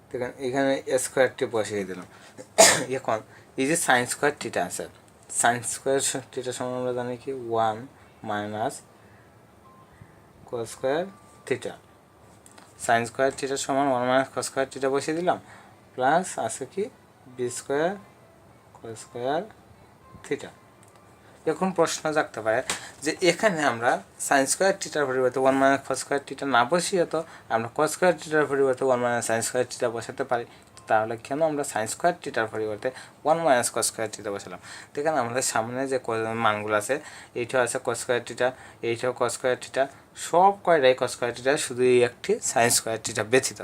দেখেন এখানে স্কোয়ারটি বসিয়ে দিলাম। এখন এই যে সাইন স্কোয়ার থিটা আছে, সাইন স্কোয়ার থিটা সমান আমরা জানি কি 1 minus cos square theta, sign square theta সমান 1 মাইনাস কস স্কোয়ার থিটা বসিয়ে দিলাম, প্লাস আছে কি b square cos square theta. এখন প্রশ্ন জাগতে পারে যে এখানে আমরা সাইন স্কোয়ার থিটার পরিবর্তে 1 মাইনাস কস স্কোয়ার থিটা না বসিয়ে তো আমরা কস স্কোয়ার থিটার পরিবর্তে 1 মাইনাস সাইন স্কোয়ার থিটা বসাতে পারি, তাহলে কেন আমরা সাইন স্কোয়ার থিটার পরিবর্তে 1 মাইনাস কস স্কোয়ার থিটা বসালাম। দেখেন আমাদের সামনে যে মানগুলো আছে, এইটাও আছে কস স্কোয়ার থিটা, এইটাও কস স্কোয়ার থিটা, সব কয়টাই কস স্কোয়ার থিটা, শুধু এই একটি সাইন স্কোয়ার থিটা ব্যতীত।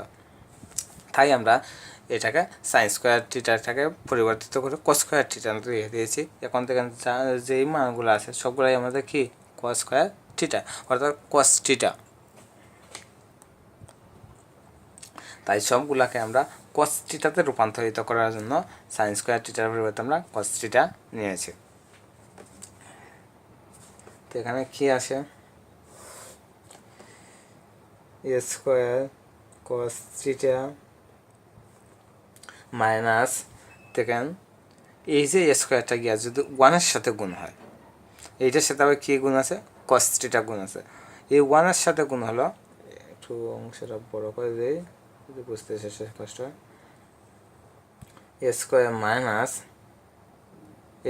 তাই আমরা এটাকে সাইন স্কোয়ার থিটাটাকে পরিবর্তিত করে কস স্কোয়ার থিটা দিয়ে দিয়েছি। এখন দেখেন যেই মানগুলো আছে সবগুলাই আমাদের কি কস স্কোয়ার থিটা, অর্থাৎ কস থিটা। তাই সবগুলাকে আমরা কস থিটাতে রূপান্তরিত করার জন্য সাইন স্কোয়ার থিটার পরিবর্তে আমরা কস থিটা নিয়েছি। তো এখানে কি আছে, a square cos theta minus, দেখেন এই যে স্কোয়ারটা গিয়া যদি 1-এর সাথে গুণ হয়, এইটার সাথে আবার কী গুণ আছে, কস থিটা গুণ আছে, এই 1-এর সাথে গুণ হলো, একটু অংশটা বড় করে দেই যদি বুঝতে শেষে কষ্ট হয়, এ স্কোয়ার মাইনাস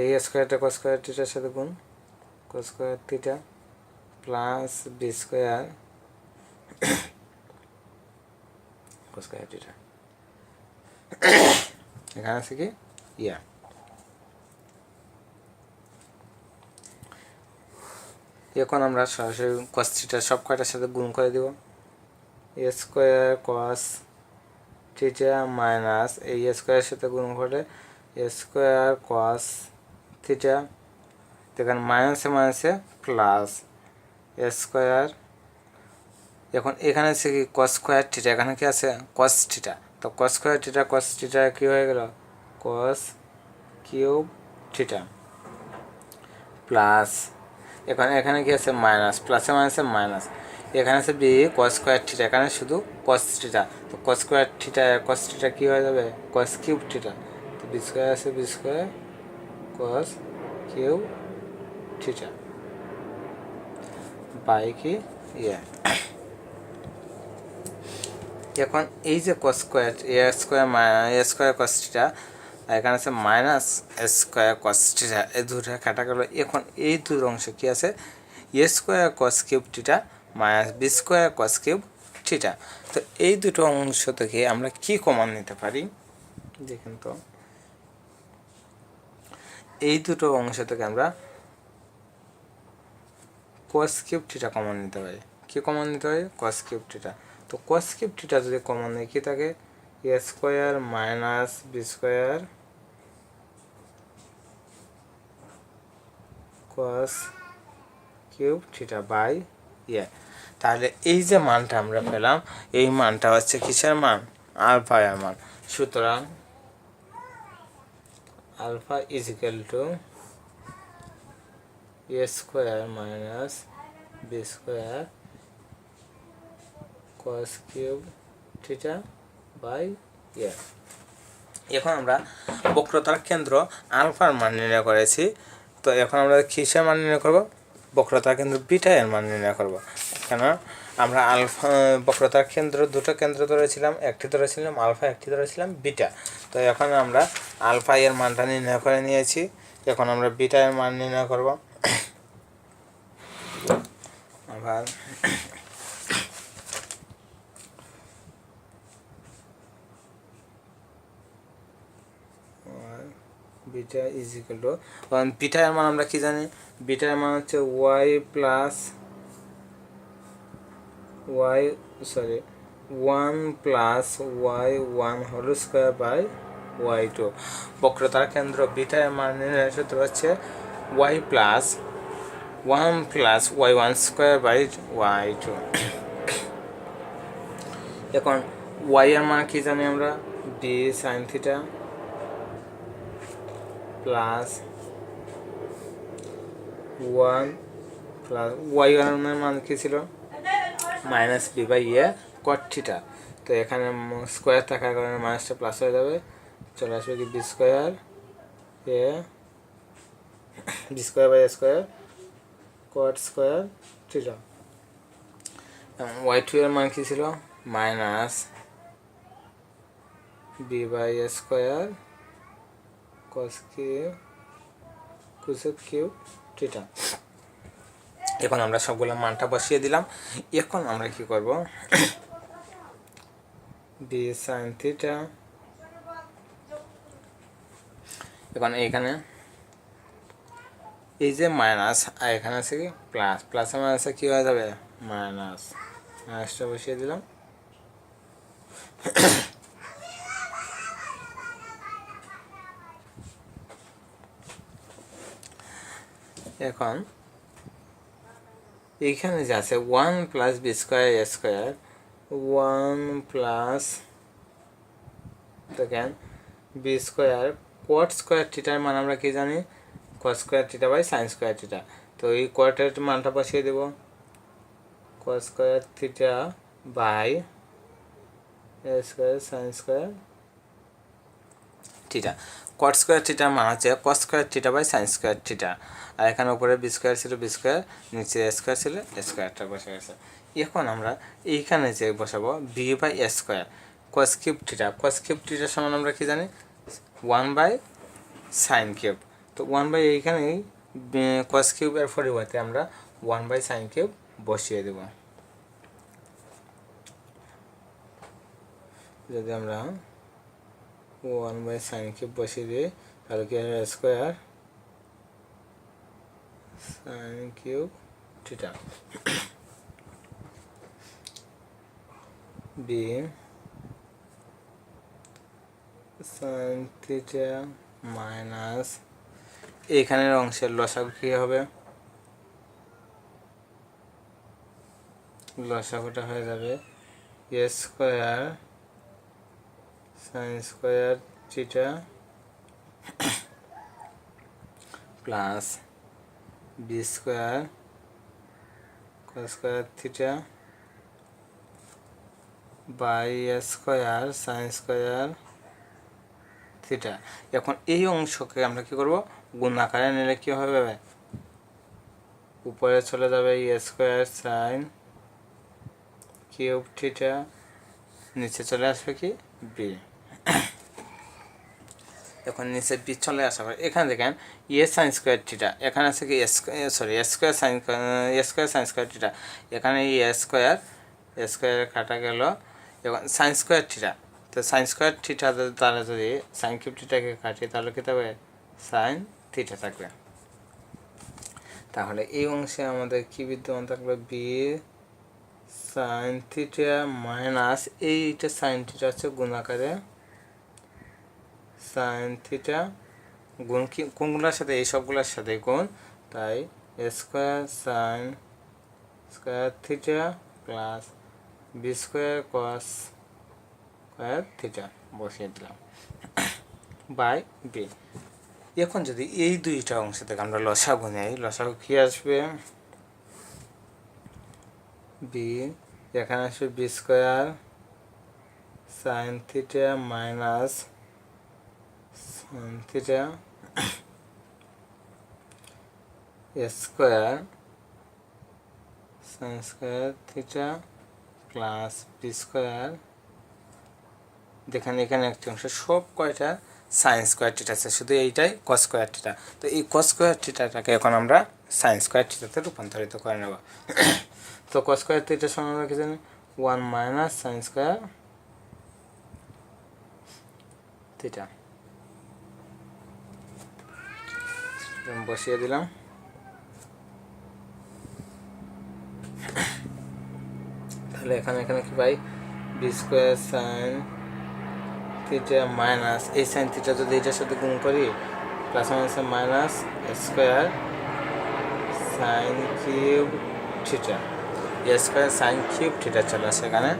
এই স্কোয়ারটা কস স্কোয়ার থিটার সাথে গুণ cos square theta plus b square cos square theta. এখানে আছে কি ইয়া, এখন আমরা সরাসরি কস থিটা সব কয়টার সাথে গুণ করে দেব, এ স্কোয়ার কস থিটা মাইনাস এই স্কোয়ারের সাথে গুণ করে এ স্কোয়ার কস থিটা, দেখেন মাইনাসে মাইনাসে প্লাস এ স্কোয়ার, এখন এখানে আছে কি কস স্কোয়ার থিটা, এখানে কি আছে কস থিটা, তো cos square theta cos theta কী হয়ে গেল কস কিউব থিটা প্লাস, এখানে কি আছে মাইনাস, প্লাসে মাইনাসে মাইনাস, এখানে আছে বি কস স্কোয়ার থিটা, এখানে শুধু কস থিটা, তো cos square theta cos theta কী হয়ে যাবে কস কিউব থিটা, তো বি স্কোয়ার আছে b square cos cube theta by কি ইয়ে। এখন এই যে cos square a square a square cos theta, এখানে আছে মাইনাস স্কোয়ার কস থিটা, এই দুটো কাটা গেল। এখন এই দুই অংশ কি আছে a square cos cube theta minus b square cos cube theta. তো এই দুটো অংশ থেকে আমরা কি কমন নিতে পারি, দেখুন তো এই দুটো অংশ থেকে আমরা কস কিউব থিটা কমন নিতে পারি। কি কমন নিতে পারি কস কিউব থিটা, তো কস কিউব থিটা যদি কমন নেই কি থাকে a square minus b square cos cube theta by ইয়ে। তাহলে এই যে মানটা আমরা পেলাম এই মানটা হচ্ছে কিসের মান আলফা এর মান, সুতরাং alpha is equal to a square minus b square cos cube theta by a. এখন আমরা বক্রতার কেন্দ্র আলফার মান নির্ণয় করেছি, তো এখন আমরা কিসের মান নির্ণয় করব বক্রতার কেন্দ্র বিটা এর মান নির্ণয় করব। কেন আমরা আলফা বক্রতার কেন্দ্র দুটো কেন্দ্র ধরেছিলাম, একটি ধরেছিলাম আলফা একটি ধরেছিলাম বিটা, তো এখন আমরা আলফা এর মানটা নির্ণয় করে নিয়েছি, এখন আমরা বিটা এর মান নির্ণয় করব। আবার বিটা ইজ ইকুয়াল টু, কারণ বিটা এর মান আমরা কি জানি বিটা এর মান হচ্ছে y plus y sorry 1 plus y 1 whole square by y 2। বক্রতার কেন্দ্র বিটা এর মান নির্ণয়ের সূত্র হচ্ছে y plus 1 plus y1 square by y2। এখন y এর মান কি জানি আমরা, b sine theta plus 1 plus y1 এর মান কি ছিল, minus b by a cot theta. তো এখানে স্কোয়ার থাকার কারণে মাইনাসটা প্লাস হয়ে যাবে, চলে আসবে কি b square by a square cot square theta. y2 এর মান কি ছিল, minus b by a square cos cube theta. এখন আমরা সবগুলো মানটা বসিয়ে দিলাম। এখন আমরা কি করব, বি সাইন থিটা, এখন এইখানে এই যে মাইনাস আর এখানে আছে কি প্লাস, প্লাসে মাইনাসে কি হয়ে যাবে, মাইনাসটা বসিয়ে দিলাম। এখন এইখানে যে আছে 1 plus b square a square, 1 plus দেখেন বি স্কোয়ার কোয়াট স্কোয়ার থিটার মান আমরা কি জানি, cos square theta by sine square theta. তো এই কোয়াটের মানটা বসিয়ে দেব, cos square theta by a square sine square theta. Cot square থিটার মান হচ্ছে cos square theta by sine square theta. আর এখানে উপরে বি স্কোয়ার ছিল বি স্কোয়ার, নিচে এ স্কোয়ার ছিল এ স্কোয়ারটা বসে গেছে। এখন আমরা এইখানে যে বসাবো b by a square cos cube theta, cos cube থিটার সমান আমরা কি জানি 1 বাই সাইন কিউব। তো 1 বাই এইখানেই কস কিউবের পরিবর্তে আমরা 1 বাই সাইন কিউব বসিয়ে দেব। যদি আমরা 1 বাই সাইন কিউব বসিয়ে দিই তাহলে কি হবে square sine cube theta b sine theta minus এইখানের অংশের লসাগু কি হবে, লসাগুটা হয়ে যাবে a square sine square theta plus b square cos square theta by a square sine square theta. এখন এই অংশকে আমরা কি করব, গুণ আকারে নিলে কি হবে, উপরে চলে যাবে a square sine cube theta, নিচে চলে আসবে কি বি। এখন নিচে বি চলে আসা পরে এখানে দেখেন এ সাইন স্কোয়ার থিটা, এখানে আছে কি সরি এ স্কোয়ার সাইন স্কোয়ার থিটা, এখানে এ স্কোয়ার কাটা গেল। এখন সাইন স্কোয়ার থিটা, তো সাইন স্কোয়ার থিটা দ্বারা যদি সাইন কিউব থিটাকে কাটি তাহলে কী থাকবে, সাইন থিটা থাকবে। তাহলে এই অংশে আমাদের কি বিদ্যমান থাকবে, বি সাইন থিটা মাইনাস এইটা সাইন থিটা হচ্ছে গুণ আকারে সাইন থিটা গুণ কি কোনগুলোর সাথে, এই সবগুলোর সাথে গুণ, তাই square sine square theta plus b square cos square theta বসিয়ে দিলাম বাই বি। এখন যদি এই দুইটা অংশ থেকে আমরা লসাগু নেই, লসাগু কি আসবে, বি এখানে আসবে b square sine theta minus sine theta square sine square theta plus b square. দেখেন এখানে একটি অংশ সব কয়টা সাইন স্কোয়ার থিটা আছে, শুধু এইটাই কস স্কোয়ার থিটা। তো এই কস স্কোয়ার থিটাটাকে এখন আমরা সাইন স্কোয়ার থিটাতে রূপান্তরিত করে নেব। তো কস স্কোয়ার থিটার সমান আমরা কি জানি, 1 মাইনাস সাইন স্কোয়ার থিটা বসিয়ে দিলাম। তাহলে এখানে কি পাই, b square sine theta minus এই সাইন থিটা যদি এটার সাথে গুণ করি প্লাস মাইনাসে minus square sine cube theta, square sine cube theta চলে আসে এখানে।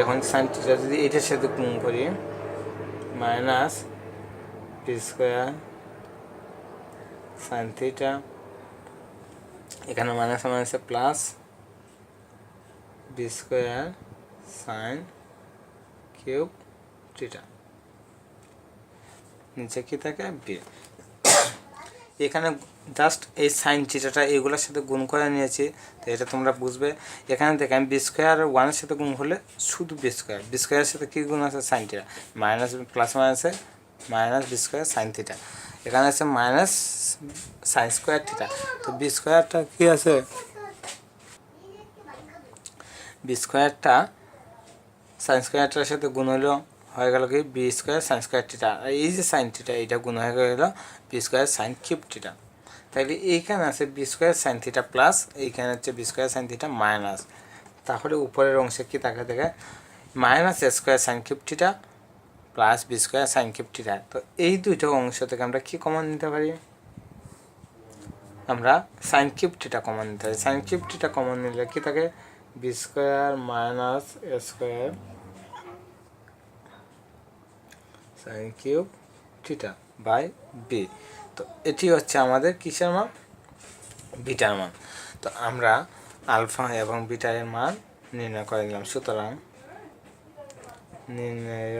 এখন সাইন থিটা যদি এটার সাথে গুণ করি, minus p square sine theta, এখানে মাইনাস মাইনাসে plus b square sine cube theta, নিচে কি থাকে বি। এখানে জাস্ট এই সাইন থিটাটা এগুলোর সাথে গুণ করে নিয়েছি, তো এটা তোমরা বুঝবে। এখানে দেখে আমি বি স্কোয়ার ওয়ানের সাথে গুণ হলে শুধু বি স্কোয়ারের সাথে কী গুণ আছে সাইন থিটা, মাইনাস প্লাস মাইনাসে minus b square sine theta, এখানে আছে মাইনাস সাইন স্কোয়ার থিটা। তো বি স্কোয়ারটা কী আছে, বি স্কোয়ারটা সাইন স্কোয়ারটার সাথে গুণ হলো হয়ে গেল কি b square sine square theta, আর এই যে সাইন থিটা এটা গুণ হয়ে গেল b square sine cube theta. তাহলে এইখানে আছে b square sine theta plus, এইখানে হচ্ছে b square sine theta minus. তাহলে উপরের অংশে কি থাকে দেখে minus square sine cube theta plus b square sine cube theta. তো এই দুইটা অংশ থেকে আমরা কি কমন নিতে পারি, আমরা সাইন কিউব থিটা কমন নিতে পারি। সাইন কিউব থিটা কমন নিলে কি থাকে b square minus square sine cube theta by b. তো এটি হচ্ছে আমাদের কিসের মান, বিটার মান। তো আমরা আলফা এবং বিটার মান নির্ণয় করে নিলাম। সুতরাং নির্ণয়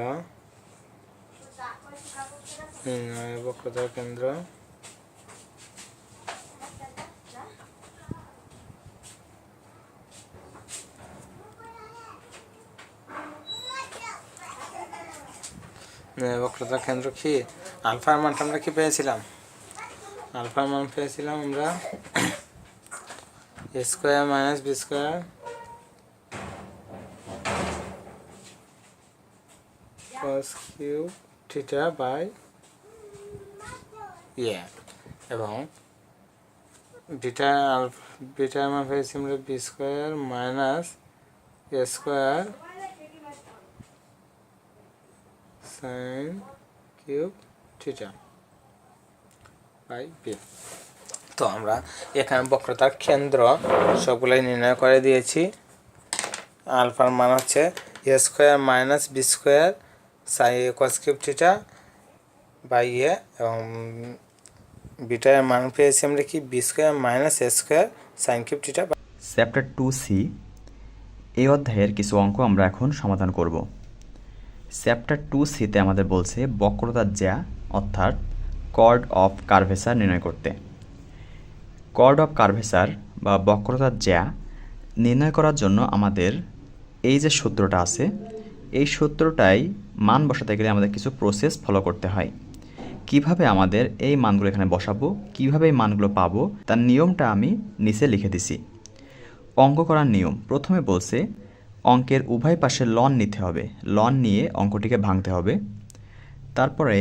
বক্রতার কেন্দ্র বক্রতার কেন্দ্র কি, আলফার মানটা আমরা কি পেয়েছিলাম, আলফার মান পেয়েছিলাম আমরা square minus b square cos cube theta by a, এবং বিটার মান পেয়েছি আমরা b square minus square sine cube theta by b. তো আমরা এখানে বক্রতার কেন্দ্র সবগুলাই নির্ণয় করে দিয়েছি। আলফার মান হচ্ছে a square minus b square sine cos cube theta by a, এবং বিটার মান পেয়েছি আমরা কি b square minus a square sine cube theta. Chapter 2C এই অধ্যায়ের কিছু অঙ্ক আমরা এখন সমাধান করব। চ্যাপ্টার 2Cতে আমাদের বলছে বক্রতার জ্যা অর্থাৎ কর্ড অফ কার্ভেচার নির্ণয় করতে। কর্ড অফ কার্ভেচার বা বক্রতার জ্যা নির্ণয় করার জন্য আমাদের এই যে সূত্রটা আছে, এই সূত্রটাই মান বসাতে গেলে আমাদের কিছু প্রসেস ফলো করতে হয়। কিভাবে আমাদের এই মানগুলো এখানে বসাবো, কিভাবে এই মানগুলো পাবো, তার নিয়মটা আমি নিচে লিখে দিছি। অঙ্ক করার নিয়ম, প্রথমে বলছে অঙ্কের উভয় পাশে লন নিতে হবে, লন নিয়ে অঙ্কটিকে ভাঙতে হবে। তারপরে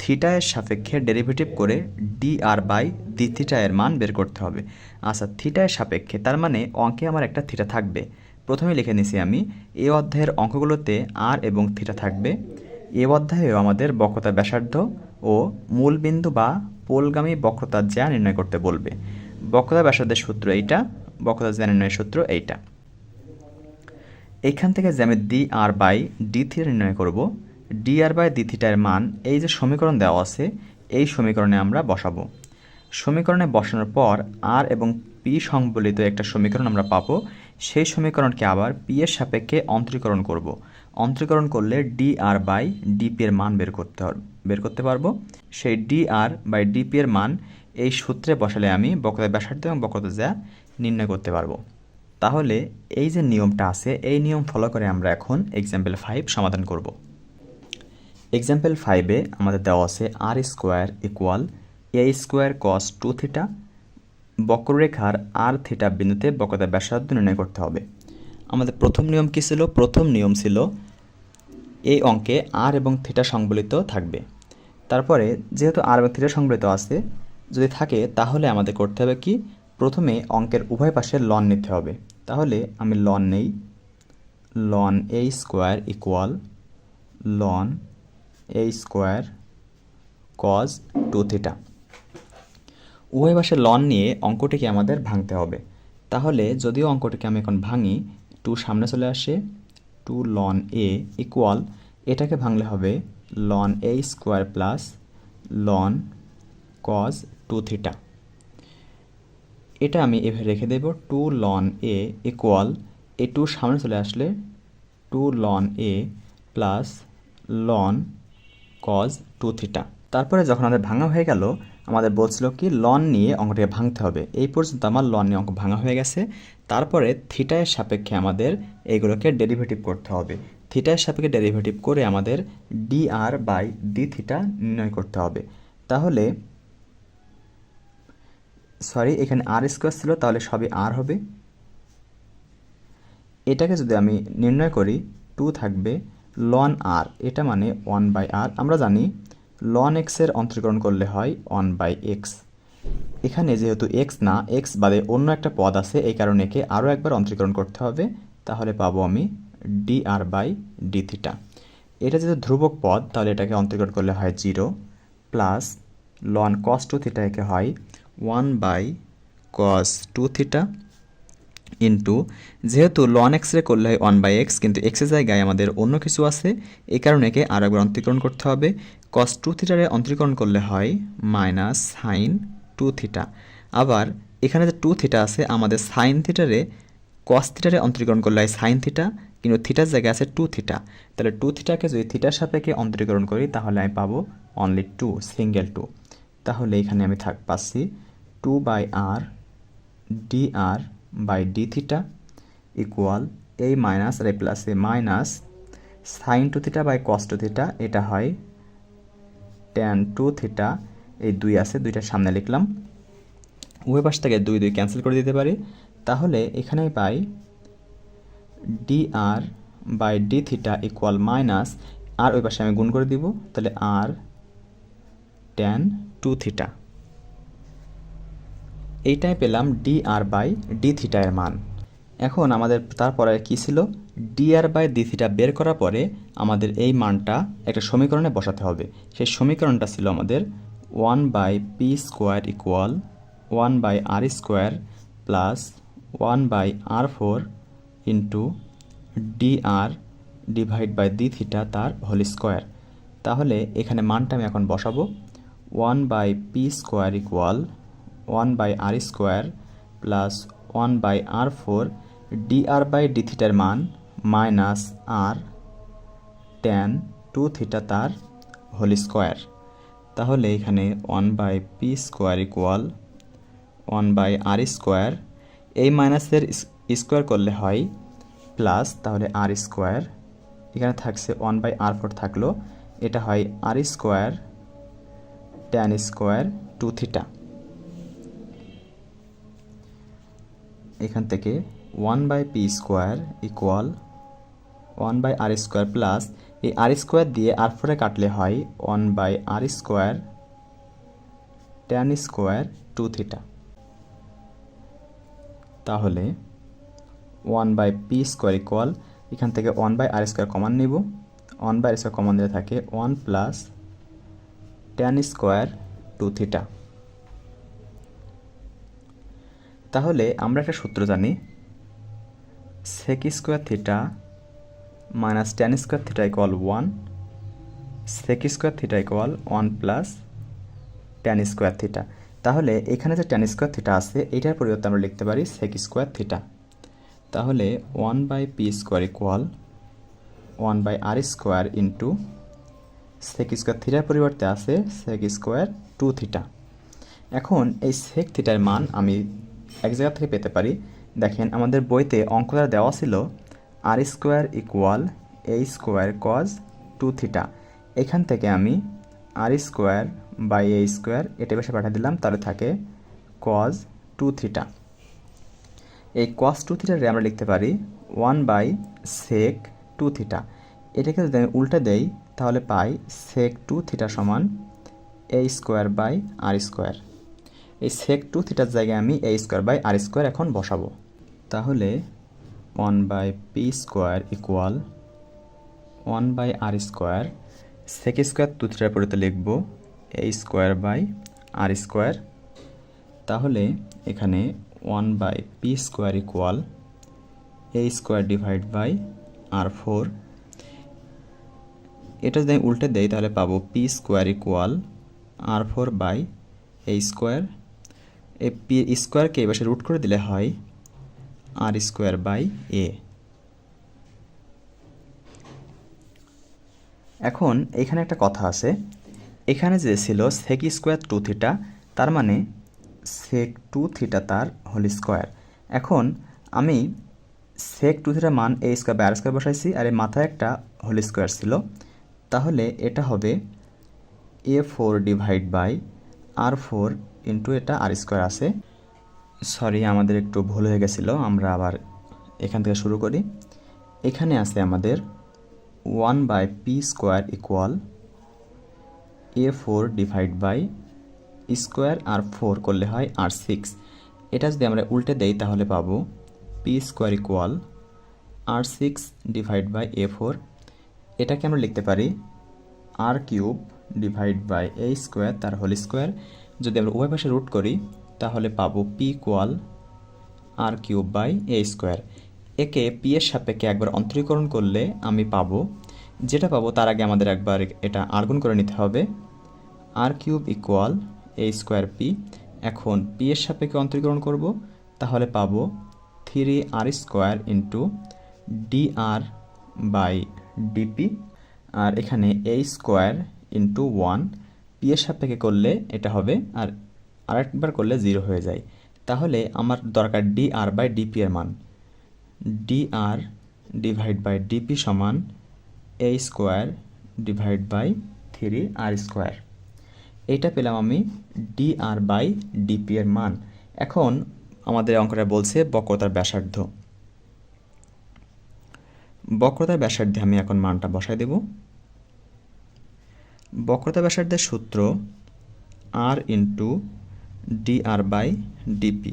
থিটা এর সাপেক্ষে ডেরিভেটিভ করে d r by d theta এর মান বের করতে হবে। আচ্ছা, থিটা এর সাপেক্ষে তার মানে অঙ্কে আমার একটা থিটা থাকবে। প্রথমে লিখে নিছি আমি এই অধ্যায়ের অঙ্কগুলোতে আর এবং থিটা থাকবে। এই অধ্যায়েও আমাদের বক্রতার ব্যাসার্ধ ও মূলবিন্দু বা পোলগামী বক্রতার জ্যা নির্ণয় করতে বলবে। বক্রতার ব্যাসার্ধের সূত্র এইটা, বক্রতার জ্যা নির্ণয়ের সূত্র এইটা। এইখান থেকে যে আমি d r by d theta নির্ণয় করব, ডি আর বাই ডি থিটার মান এই যে সমীকরণ দেওয়া আছে এই সমীকরণে আমরা বসাবো। সমীকরণে বসানোর পর আর এবং পি সংবলিত একটা সমীকরণ আমরা পাবো। সেই সমীকরণকে আবার পি এর সাপেক্ষে অন্তরীকরণ করব। অন্তরীকরণ করলে ডি আর বাই ডিপি এর মান বের করতে পারবো। সেই ডি আর বাই ডিপি এর মান এই সূত্রে বসালে আমি বক্রতার ব্যাসার্ধ এবং বক্রতার জ্যা নির্ণয় করতে পারবো। তাহলে এই যে নিয়মটা আছে এই নিয়ম ফলো করে আমরা এখন এক্সাম্পল 5 সমাধান করব। এক্সাম্পল 5-এ আমাদের দেওয়া আছে r square equal a square cos 2 theta. বক্ররেখার আর থিটা বিন্দুতে বক্রতার ব্যাসার্ধ নির্ণয় করতে হবে। আমাদের প্রথম নিয়ম কী ছিল? প্রথম নিয়ম ছিল এই অঙ্কে আর এবং থিটা সংবলিত থাকবে। তারপরে যেহেতু আর এবং থিটা সংবলিত আছে যদি থাকে তাহলে আমাদের করতে হবে কি, প্রথমে অঙ্কের উভয় পাশে লন নিতে হবে। তাহলে আমি লন নেই, loan a square equal ln a square cos 2 theta. উভয় পাশে লন নিয়ে অঙ্কটিকে আমাদের ভাঙতে হবে। তাহলে যদিও অঙ্কটিকে আমি এখন ভাঙি, 2 সামনে চলে আসে, 2 লন এ ইকুয়াল, এটাকে ভাঙলে হবে ln a square plus ln cos 2 theta. এটা আমি এভাবে রেখে দেব, 2 লন এ ইকুয়াল, এই 2 সামনে চলে আসলে 2 ln a plus ln cos 2 theta. তারপরে যখন আমাদের ভাঙা হয়ে গেল, আমাদের বলছিল কি লন নিয়ে অঙ্কটিকে ভাঙতে হবে। এই পর্যন্ত আমার লন নিয়ে অঙ্ক ভাঙা হয়ে গেছে। তারপরে থিটায়ের সাপেক্ষে আমাদের এইগুলোকে ডেরিভেটিভ করতে হবে। থিটায়ের সাপেক্ষে ডেরিভেটিভ করে আমাদের d r by d theta নির্ণয় করতে হবে। তাহলে এখানে আর স্কোয়ার ছিল, তাহলে সবই আর হবে। এটাকে যদি আমি নির্ণয় করি, 2 থাকবে লন আর, এটা মানে 1/r। আমরা জানি লন এক্সের অন্তরীকরণ করলে হয় 1/x। এখানে যেহেতু এক্স না, এক্স বাদে অন্য একটা পদ আছে, এই কারণে একে আরও একবার অন্তরীকরণ করতে হবে। তাহলে পাবো আমি dr বাই ডি থিটা। এটা যেহেতু ধ্রুবক পদ, তাহলে এটাকে অন্তরীকরণ করলে হয় 0 প্লাস লন কস 2 থিটা, একে হয় 1/cos 2 থিটা ইন্টু, যেহেতু লন এক্সরে করলে হয় 1/x, কিন্তু এক্সের জায়গায় আমাদের অন্য কিছু আছে, এই কারণে একে আর একবার অন্তরীকরণ করতে হবে। কস 2 থিটারে অন্তরীকরণ করলে হয় মাইনাস সাইন 2 থিটা। আবার এখানে যে 2 থিটা আছে, আমাদের সাইন থিটারে কস থিটারে অন্তরীকরণ করলে হয় সাইন থিটা, কিন্তু থিটার জায়গায় আছে 2 থিটা। তাহলে 2 থিটাকে যদি থিটার সাপেক্ষে অন্তরীকরণ করি, তাহলে আমি পাবো অনলি 2, সিঙ্গেল 2। তাহলে এখানে আমি পাচ্ছি 2/r dr by d theta equal, এই মাইনাস আর এই প্লাসে minus sine 2 theta by cos 2 theta, এটা হয় ট্যান 2 থিটা। এই 2 আছে, 2টার সামনে লিখলাম। উভয় পাশ থেকে 2 2 ক্যান্সেল করে দিতে পারি। তাহলে এখানে পাই dr by d theta equal minus, আর ওই পাশে আমি গুণ করে দিব, তাহলে আর ট্যান 2 থিটা। এইটাই পেলাম dr বাই ডি থিটা এর মান। এখন আমাদের তারপরে কি ছিল, dr বাই ডি থিটা বের করার পরে আমাদের এই মানটা একটা সমীকরণে বসাতে হবে। সেই সমীকরণটা ছিল আমাদের 1/p square equal 1/r square plus 1/r4 into dr divide by d theta তার হোল স্কোয়ার। তাহলে এখানে মানটা আমি এখন বসাবো, 1/p square equal 1/r square plus 1/r4 dr by d থিটার মান মাইনাস আর ট্যান 2 থিটা তার হোল স্কোয়ার। তাহলে এখানে 1/p square equal 1/r square, এই মাইনাসের স্কোয়ার করলে হয় প্লাস, তাহলে আর স্কোয়ার, এখানে থাকছে 1/r4 থাকলো, এটা হয় r square tan square 2 theta. এখান থেকে 1/p square equal 1/r square plus, এই আর স্কোয়ার দিয়ে r4 কাটলে হয় 1/r square tan square 2 theta. তাহলে 1/p স্কোয়ার ইকুয়াল, এখান থেকে 1/r স্কোয়ার কমন নিব, 1/r স্কোয়ার কমন দিলে থাকে 1 প্লাস ট্যান স্কোয়ার 2 থিটা। তাহলে আমরা একটা সূত্র জানি, sec square theta minus tan square theta equal 1, sec square theta equal 1 plus tan square theta. তাহলে এখানে যে ট্যান স্কোয়ার থিটা আছে, এটার পরিবর্তে আমরা লিখতে পারি সেক স্কোয়ার থিটা। তাহলে 1/p square equal 1/r square into sec square থিটার পরিবর্তে আছে সেক স্কোয়ার 2 থিটা। এখন এই সেক থিটার মান আমি এক জায়গা থেকে পেতে পারি। দেখেন আমাদের বইতে অঙ্কটা দেওয়া ছিল আর square equal a square cos 2 theta. এখান থেকে আমি আর স্কোয়ার বাই এ স্কোয়ার এটা পাশে পাঠিয়ে দিলাম, তাহলে থাকে কজ 2 থিটা। এই কজ 2 থিটারে আমরা লিখতে পারি 1/sec 2 থিটা। এটাকে যদি আমি উল্টে দেই, তাহলে পাই sec 2 থিটা সমান a square by r square. এই sec 2 থিটার জায়গায় আমি a square by r square এখন বসাবো। তাহলে 1/p square equal 1/r square, sec square 2 থিটার পরিবর্তে লিখব a square by r square. তাহলে এখানে 1/p square equal a square divide by r4। এটা যদি আমি উল্টে দেই তাহলে পাবো p square equal r4 by a square. এই পি স্কোয়ারকে এবার রুট করে দিলে হয় আর স্কোয়ার বাই এ। এখন এখানে একটা কথা আছে, এখানে যে ছিল সেক স্কোয়ার 2 থিটা, তার মানে সেক 2 থিটা তার হোল স্কোয়ার। এখন আমি সেক 2 থিটার মান a square by r square বসাইছি, আর এই মাথায় একটা হোল স্কোয়ার ছিল, তাহলে এটা হবে a4 divide by r4 into এটা আর স্কোয়ার আছে। সরি, আমাদের একটু ভুল হয়ে গেছিলো, আমরা আবার এখান থেকে শুরু করি। এখানে আছে আমাদের 1/p square equal a4 divide by square আর 4 করলে হয় r6। এটা যদি আমরা উল্টে দেই তাহলে পাবো p square equal r6 divide by a4। এটাকে আমরা লিখতে পারি r cube divide by a square তার হোল স্কোয়ার। যদি আমরা উভয় পাশে রুট করি তাহলে পাবো p equal r cube by a square. একে p এর সাপেক্ষে একবার অন্তরীকরণ করলে আমি পাবো, যেটা পাবো তার আগে আমাদের একবার এটা আর্গুণ করে নিতে হবে। r cube equal a square p। এখন p এর সাপেক্ষে অন্তরীকরণ করব, তাহলে পাবো 3r square into dr by dp। আর এখানে a স্কোয়ার ইন্টু 1 p এর সাপেক্ষে করলে এটা হবে, আর আরেকবার করলে 0 হয়ে যায়। তাহলে আমার দরকার dr বাই dp এর মান। dr ডিভাইড বাই dp সমান a square divide by 3r square. এইটা পেলাম আমি dr বাই dp এর মান। এখন আমাদের অঙ্কটা বলছে বক্রতার ব্যাসার্ধ। বক্রতার ব্যাসার্ধে আমি এখন মানটা বসাই দেব। বক্রতার ব্যাসার্ধের সূত্র r into dr by dp।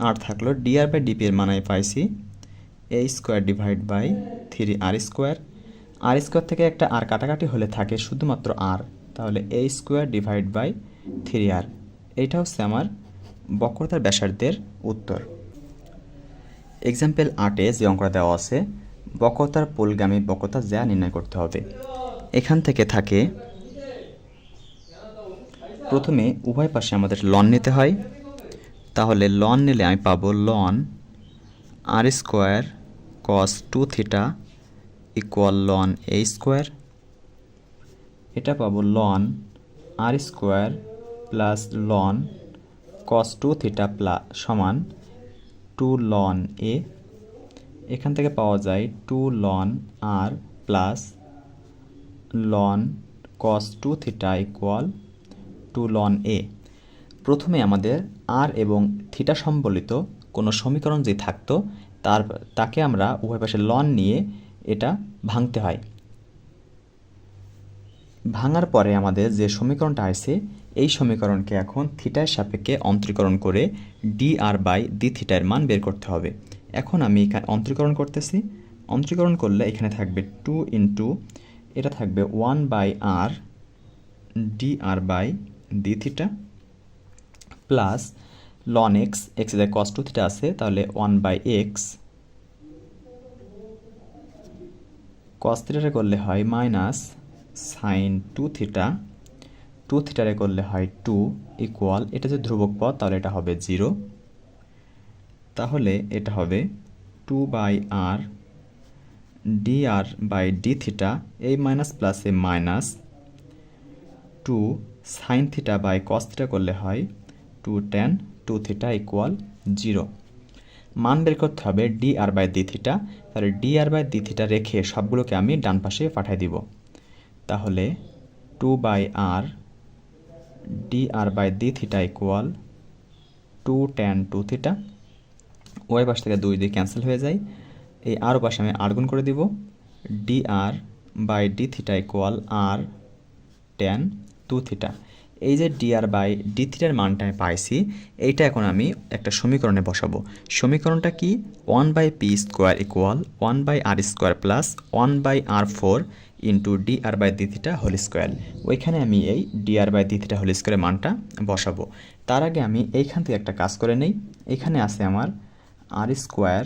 আর থাকলো dr বাই dp এর মান আমি পাইছি a square divide by 3r square. R square থেকে একটা আর কাটাকাটি হলে থাকে শুধুমাত্র r, তাহলে a square divide by 3r। এইটা হচ্ছে আমার বক্রতার ব্যাসার্ধের উত্তর। এক্সাম্পল 8-এ যে অঙ্কটা দেওয়া আছে, বক্রতার পোলগামী বক্রতা জ্যা নির্ণয় করতে হবে। এখান থেকে থাকে প্রথমে উভয় পাশে আমাদের লন নিতে হয়। তাহলে লন নিলে আমি পাবো ln r square cos 2 theta equal ln a square. এটা পাবো ln r square plus ln cos 2 theta plus সমান 2 লন এ। এখান থেকে পাওয়া যায় 2 ln r plus ln cos 2 theta equal 2 ln a. প্রথমে আমাদের আর এবং থিটা সম্বলিত কোনো সমীকরণ যে থাকতো তাকে আমরা উভয় পাশে লন নিয়ে এটা ভাঙতে হয়। ভাঙার পরে আমাদের যে সমীকরণটা আছে, এই সমীকরণকে এখন থিটার সাপেক্ষে অন্তরীকরণ করে dr বাই d থিটার মান বের করতে হবে। এখন আমি এখানে অন্তরীকরণ করতেছি। অন্তরীকরণ করলে এখানে থাকবে 2 ইন্টু এটা থাকবে 1/r dr by d theta plus ln x, x এর কস 2 থিটা আছে, তাহলে 1/x কস থিটারে করলে হয় মাইনাস সাইন 2 থিটা, 2 থিটারে করলে হয় 2 ইকুয়াল, এটা যে ধ্রুবক পদ তাহলে এটা হবে 0। তাহলে এটা হবে 2/r dr by d theta, এই মাইনাস প্লাসে minus 2 sine theta by cos theta করলে হয় 2 tan 2 থিটা ইকুয়াল 0। মান বের করতে হবে dr বাই d থিটা। তাহলে dr বাই d থিটা রেখে সবগুলোকে আমি ডান পাশে পাঠিয়ে দিব। তাহলে 2/r dr by d theta equal 2 tan 2 theta. ওই পাশ থেকে 2 দিয়ে ক্যান্সেল হয়ে যায়, এই আর পাশে আমি আর গুণ করে দিব। dr by d theta equal r tan 2 theta. এই যে dr বাই d থিটার মানটা আমি পাইছি, এইটা এখন আমি একটা সমীকরণে বসাবো। সমীকরণটা কি? 1/p square equal 1/r square plus 1/r4 into d r by d theta whole square. ওইখানে আমি এই d r by d theta whole স্কোয়ারের মানটা বসাবো। তার আগে আমি এইখান থেকে একটা কাজ করে নেই। এখানে আছে আমার r square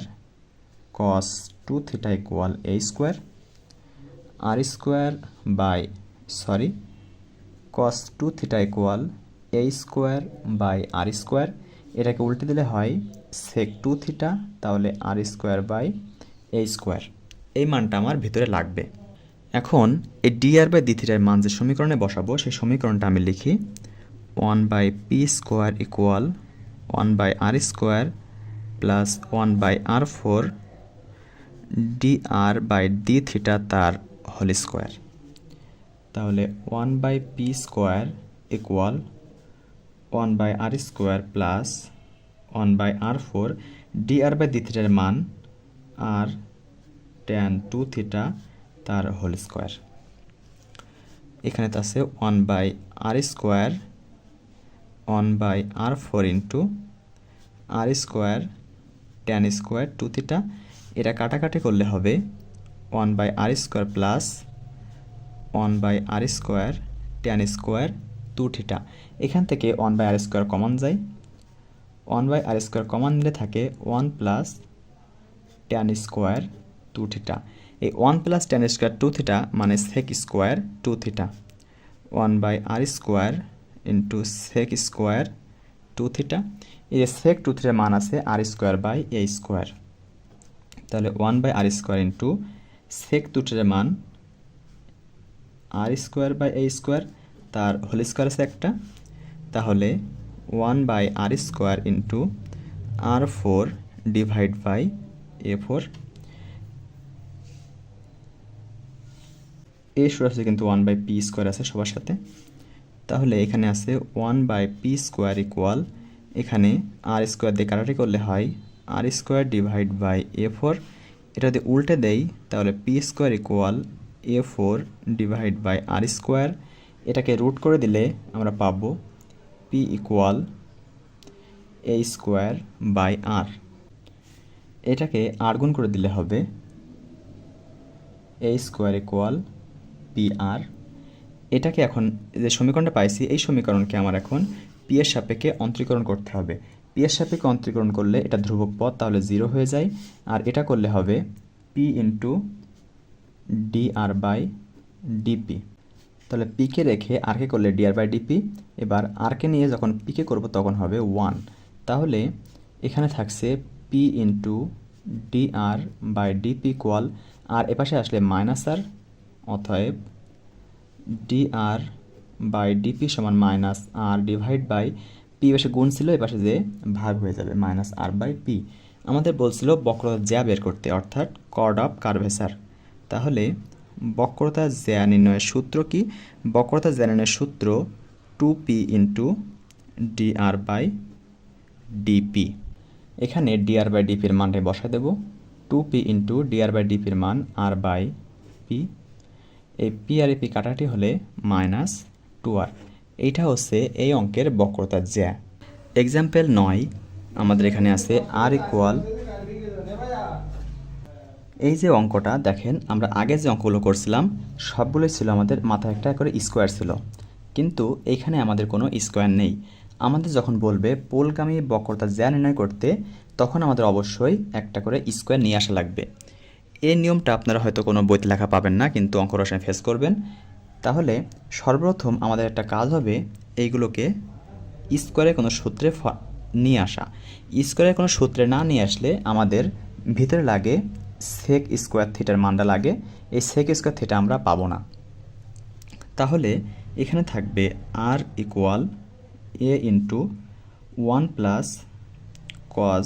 cos 2 theta equal a square, r square by cos 2 theta equal a square by r square. এটাকে উল্টে দিলে হয় সেক 2 থিটা, তাহলে r square by a square. এই মানটা আমার ভিতরে লাগবে। এখন এই ডি আর বাই ডি থিটার মান যে সমীকরণে বসাবো সেই সমীকরণটা আমি লিখি 1 by p square equal 1 by r square plus 1 by r four d r by d theta তার হোল স্কোয়ার। তাহলে 1 by p square equal 1 by r square plus 1 by r four d r by d থিটার মান আর ট্যান 2 থিটা তার হোল স্কোয়ার। এখানে তো আছে 1 by r square 1 by r four into r square tan square 2 theta. এটা কাটাকাটি করলে হবে 1 by r square plus 1 by r square tan square 2 theta. এখান থেকে 1 বাই আর স্কোয়ার কমন যায়, 1 বাই আর স্কোয়ার কমন নিলে থাকে 1 প্লাস ট্যান স্কোয়ার 2 থিটা। এই 1 প্লাস ট্যান স্কোয়ার 2 থিটা মানে sec square 2 theta. 1 by r square into sec square 2 theta. এই যে সেক 2 থিটার মান আছে r square by a square. তাহলে 1 by r square into sec 2 থিটার মান r square by a square, তার হোল স্কোয়ার আছে একটা। তাহলে 1 by r square into r four divide by a four. এ সূত্র আছে কিন্তু 1 বাই পি স্কোয়ার আছে সবার সাথে। তাহলে এখানে আছে 1 বাই পি স্কোয়ার ইকুয়াল, এখানে আর স্কোয়ার দিয়ে কাটাকাটি করলে হয় r square divide by a four. এটা যদি উল্টে দেই তাহলে p square equal a four divide by r square. এটাকে রুট করে দিলে আমরা পাবো p equal a square by r. এটাকে আর গুণ করে দিলে হবে a square equal p r. এটাকে এখন যে সমীকরণটা পাইছি এই সমীকরণকে আমার এখন পি এর সাপেক্ষে অন্তরীকরণ করতে হবে। পি এর সাপেক্ষে অন্তরীকরণ করলে এটা ধ্রুবক পদ, তাহলে 0 হয়ে যায়। আর এটা করলে হবে p into d r by d p. তাহলে পিকে রেখে আরকে করলে ডি আর বাই ডিপি। এবার আরকে নিয়ে যখন পিকে করব তখন হবে 1। তাহলে এখানে থাকছে p into d r by DP equal, আর এপাশে আসলে মাইনাস আর, অতএব ডি আর বাই ডিপি সমান minus r divide by p পাশে গুণ ছিল, এপাশে যে ভাগ হয়ে যাবে মাইনাস আর বাই পি। আমাদের বলছিল বক্রতা জ্যা বের করতে, অর্থাৎ কর্ড অফ কার্ভেচার। তাহলে বক্রতা জ্যা নির্ণয়ের সূত্র কি? বক্রতা জ্যা নির্ণয়ের সূত্র 2p into d r by d p. এখানে ডি আর বাই ডিপির মানটা বসায় দেব। 2p into d r by ডিপির মান আর বাই পি। এই পি আর পি কাটাটি হলে মাইনাস 2r। এইটা হচ্ছে এই অঙ্কের বক্রতা জ্যা। এক্সাম্পল 9 আমাদের এখানে আছে আর ইকুয়াল, এই যে অঙ্কটা দেখেন, আমরা আগে যে অঙ্কগুলো করছিলাম সবগুলোই ছিল আমাদের মাথায় একটা করে স্কোয়ার ছিল, কিন্তু এইখানে আমাদের কোনো স্কোয়ার নেই। আমাদের যখন বলবে পোলগামী বক্রতা জ্যা নির্ণয় করতে, তখন আমাদের অবশ্যই একটা করে স্কোয়ার নিয়ে আসা লাগবে। এই নিয়মটা আপনারা হয়তো কোনো বইতে লেখা পাবেন না, কিন্তু অঙ্ক রসায়নে ফেস করবেন। তাহলে সর্বপ্রথম আমাদের একটা কাজ হবে এইগুলোকে স্কোয়ারের কোনো সূত্রে নিয়ে আসা। স্কোয়ারের কোনো সূত্রে না নিয়ে আসলে আমাদের ভিতরে লাগে সেক স্কোয়ার থিটার মানটা লাগে, এই সেক স্কোয়ার থিটা আমরা পাবো না। তাহলে এখানে থাকবে r equal a into 1 plus cos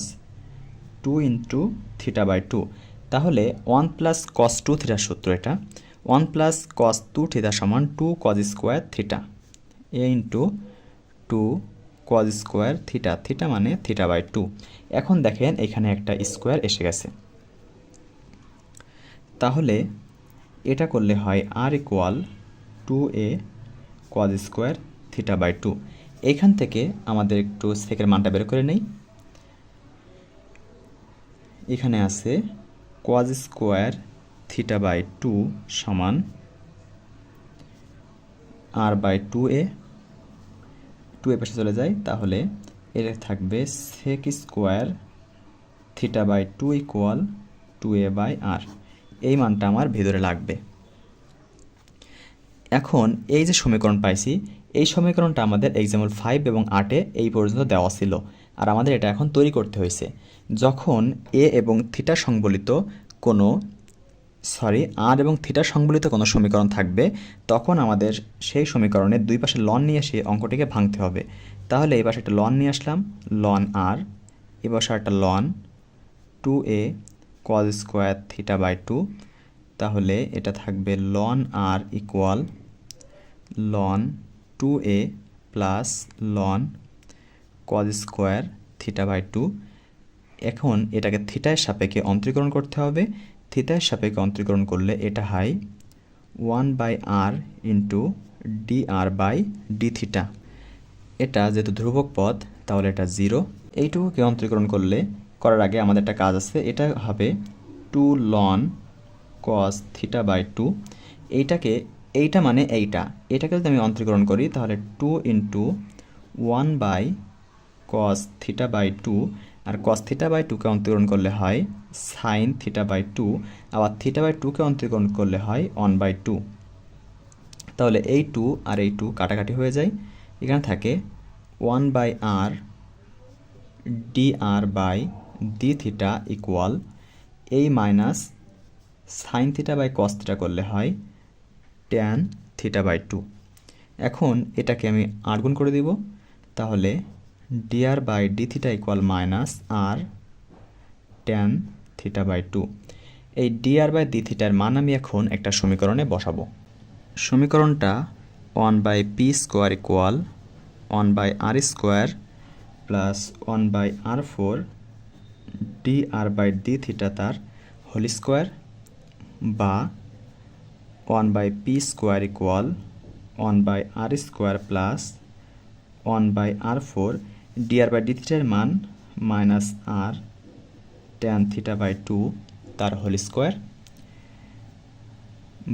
2 into theta by 2। তাহলে 1 প্লাস কস 2 থিটার সূত্র এটা, 1 প্লাস কস 2 থিটা সমান 2 cos square theta, a into 2 cos square theta, theta মানে থিটা বাই 2। এখন দেখেন এখানে একটা স্কোয়ার এসে গেছে। তাহলে এটা করলে হয় আর equal 2a cos square theta by 2। এইখান থেকে আমাদের একটু সেকের মানটা বের করে নেই। এখানে আছে কজ স্কোয়ার থিটা বাই 2 সমান আর বাই 2a, 2a পাশে চলে যায়, তাহলে এটা থাকবে sec square theta by 2 equal 2a by r. এই মানটা আমার ভিতরে লাগবে। এখন এই যে সমীকরণ পাইছি, এই সমীকরণটা আমাদের এক্সাম্পল 5 এবং 8-এ এই পর্যন্ত দেওয়া ছিল, আর আমাদের এটা এখন তৈরি করতে হয়েছে। যখন এ এবং থিটা সংবলিত কোনো আর এবং থিটা সংবলিত কোনো সমীকরণ থাকবে, তখন আমাদের সেই সমীকরণের দুই পাশে লন নিয়ে এসে অঙ্কটিকে ভাঙতে হবে। তাহলে এই পাশে একটা লন নিয়ে আসলাম, লন আর, এ পাশে একটা ln 2a cos square theta by 2, তাহলে এটা থাকবে ln r equal ln 2a plus ln cos square theta by 2। এখন এটাকে থিটার সাপেক্ষে অন্তরীকরণ করতে হবে। থিটার সাপেক্ষে অন্তরীকরণ করলে এটা হয় 1 by r into d r by d theta. এটা যেহেতু ধ্রুবক পদ, তাহলে এটা 0। এইটুকুকে অন্তরীকরণ করার আগে আমাদের একটা কাজ আছে, এটা হবে 2 লন কস থিটা বাই 2। এইটা মানে এটাকে যদি আমি অন্তরীকরণ করি, তাহলে 2 into 1 by cos theta by 2, আর কস থিটা বাই 2কে অন্তরীকরণ করলে হয় সাইন থিটা বাই 2, আবার থিটা বাই 2কে অন্তরীকরণ করলে হয় 1 বাই 2। তাহলে এই 2 আর এই 2 কাটাকাটি হয়ে যায়, এখানে থাকে 1 by r d r by d theta equal এই minus sine theta by cos theta করলে হয় ট্যান থিটা বাই 2। এখন এটাকে আমি আর গুণ করে দিব, তাহলে d r by d theta equal minus r tan theta by 2। এই ডি আর বাই ডি থিটার মান আমি এখন একটা সমীকরণে বসাবো। সমীকরণটা 1 by p square equal 1 by r square plus 1 by r 4 d r by d theta তার হোল স্কোয়ার, বা 1 by p square equal 1 by r square plus 1 by r 4 d r by d থিটার মান minus r tan theta by 2 তার হোল স্কোয়ার,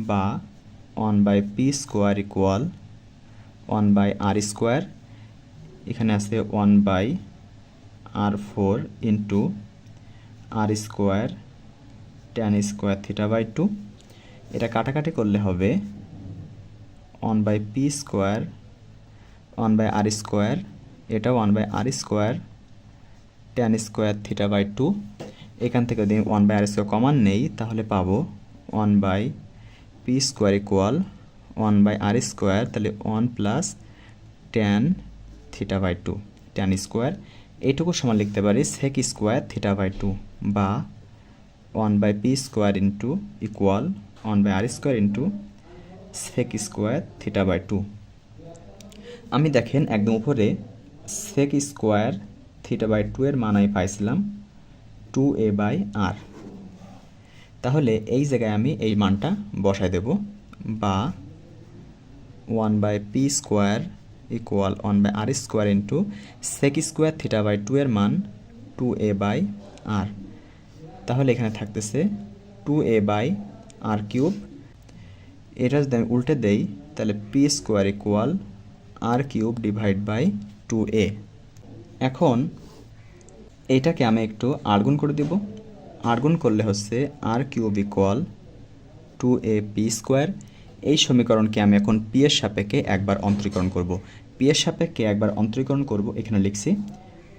বা 1 by p square equal 1 by r square, এখানে আছে 1 by r 4 into r square tan square theta by 2। এটা কাটাকাটি করলে হবে 1 by p square 1 by r square, এটা 1 by r square tan square theta by 2। এখান থেকে যদি 1 বাই আর স্কোয়ার কমন নেই, তাহলে পাবো 1 by p square equal 1 by r square, তাহলে 1 plus tan theta by 2 tan square. এইটুকু সমান লিখতে পারি সেক স্কোয়ার থিটা বাই 2, বা 1 by p square into equal 1 by r square into sec square theta by 2। আমি দেখেন একদম উপরে সেক স্কোয়ার থিটা বাই 2 এর মান আমি পাইছিলাম 2a বাই আর। তাহলে এই জায়গায় আমি এই মানটা বসাই দেব, বা 1 by p square equal 1 by r square into sec square theta by 2 এর মান 2a বাই আর। তাহলে এখানে থাকতেছে 2a বাই আর কিউব। এটা যদি আমি উল্টে দেই, তাহলে p square equal r cube divide by 2a। এখন এইটাকে আমি একটু আরগুণ করে দিব। আরগুণ করলে হচ্ছে r cube equal 2a p square. এই সমীকরণকে আমি এখন পি এর সাপেক্ষে একবার অন্তরীকরণ করব। পি এর সাপেক্ষে একবার অন্তরীকরণ করব, এখানে লিখছি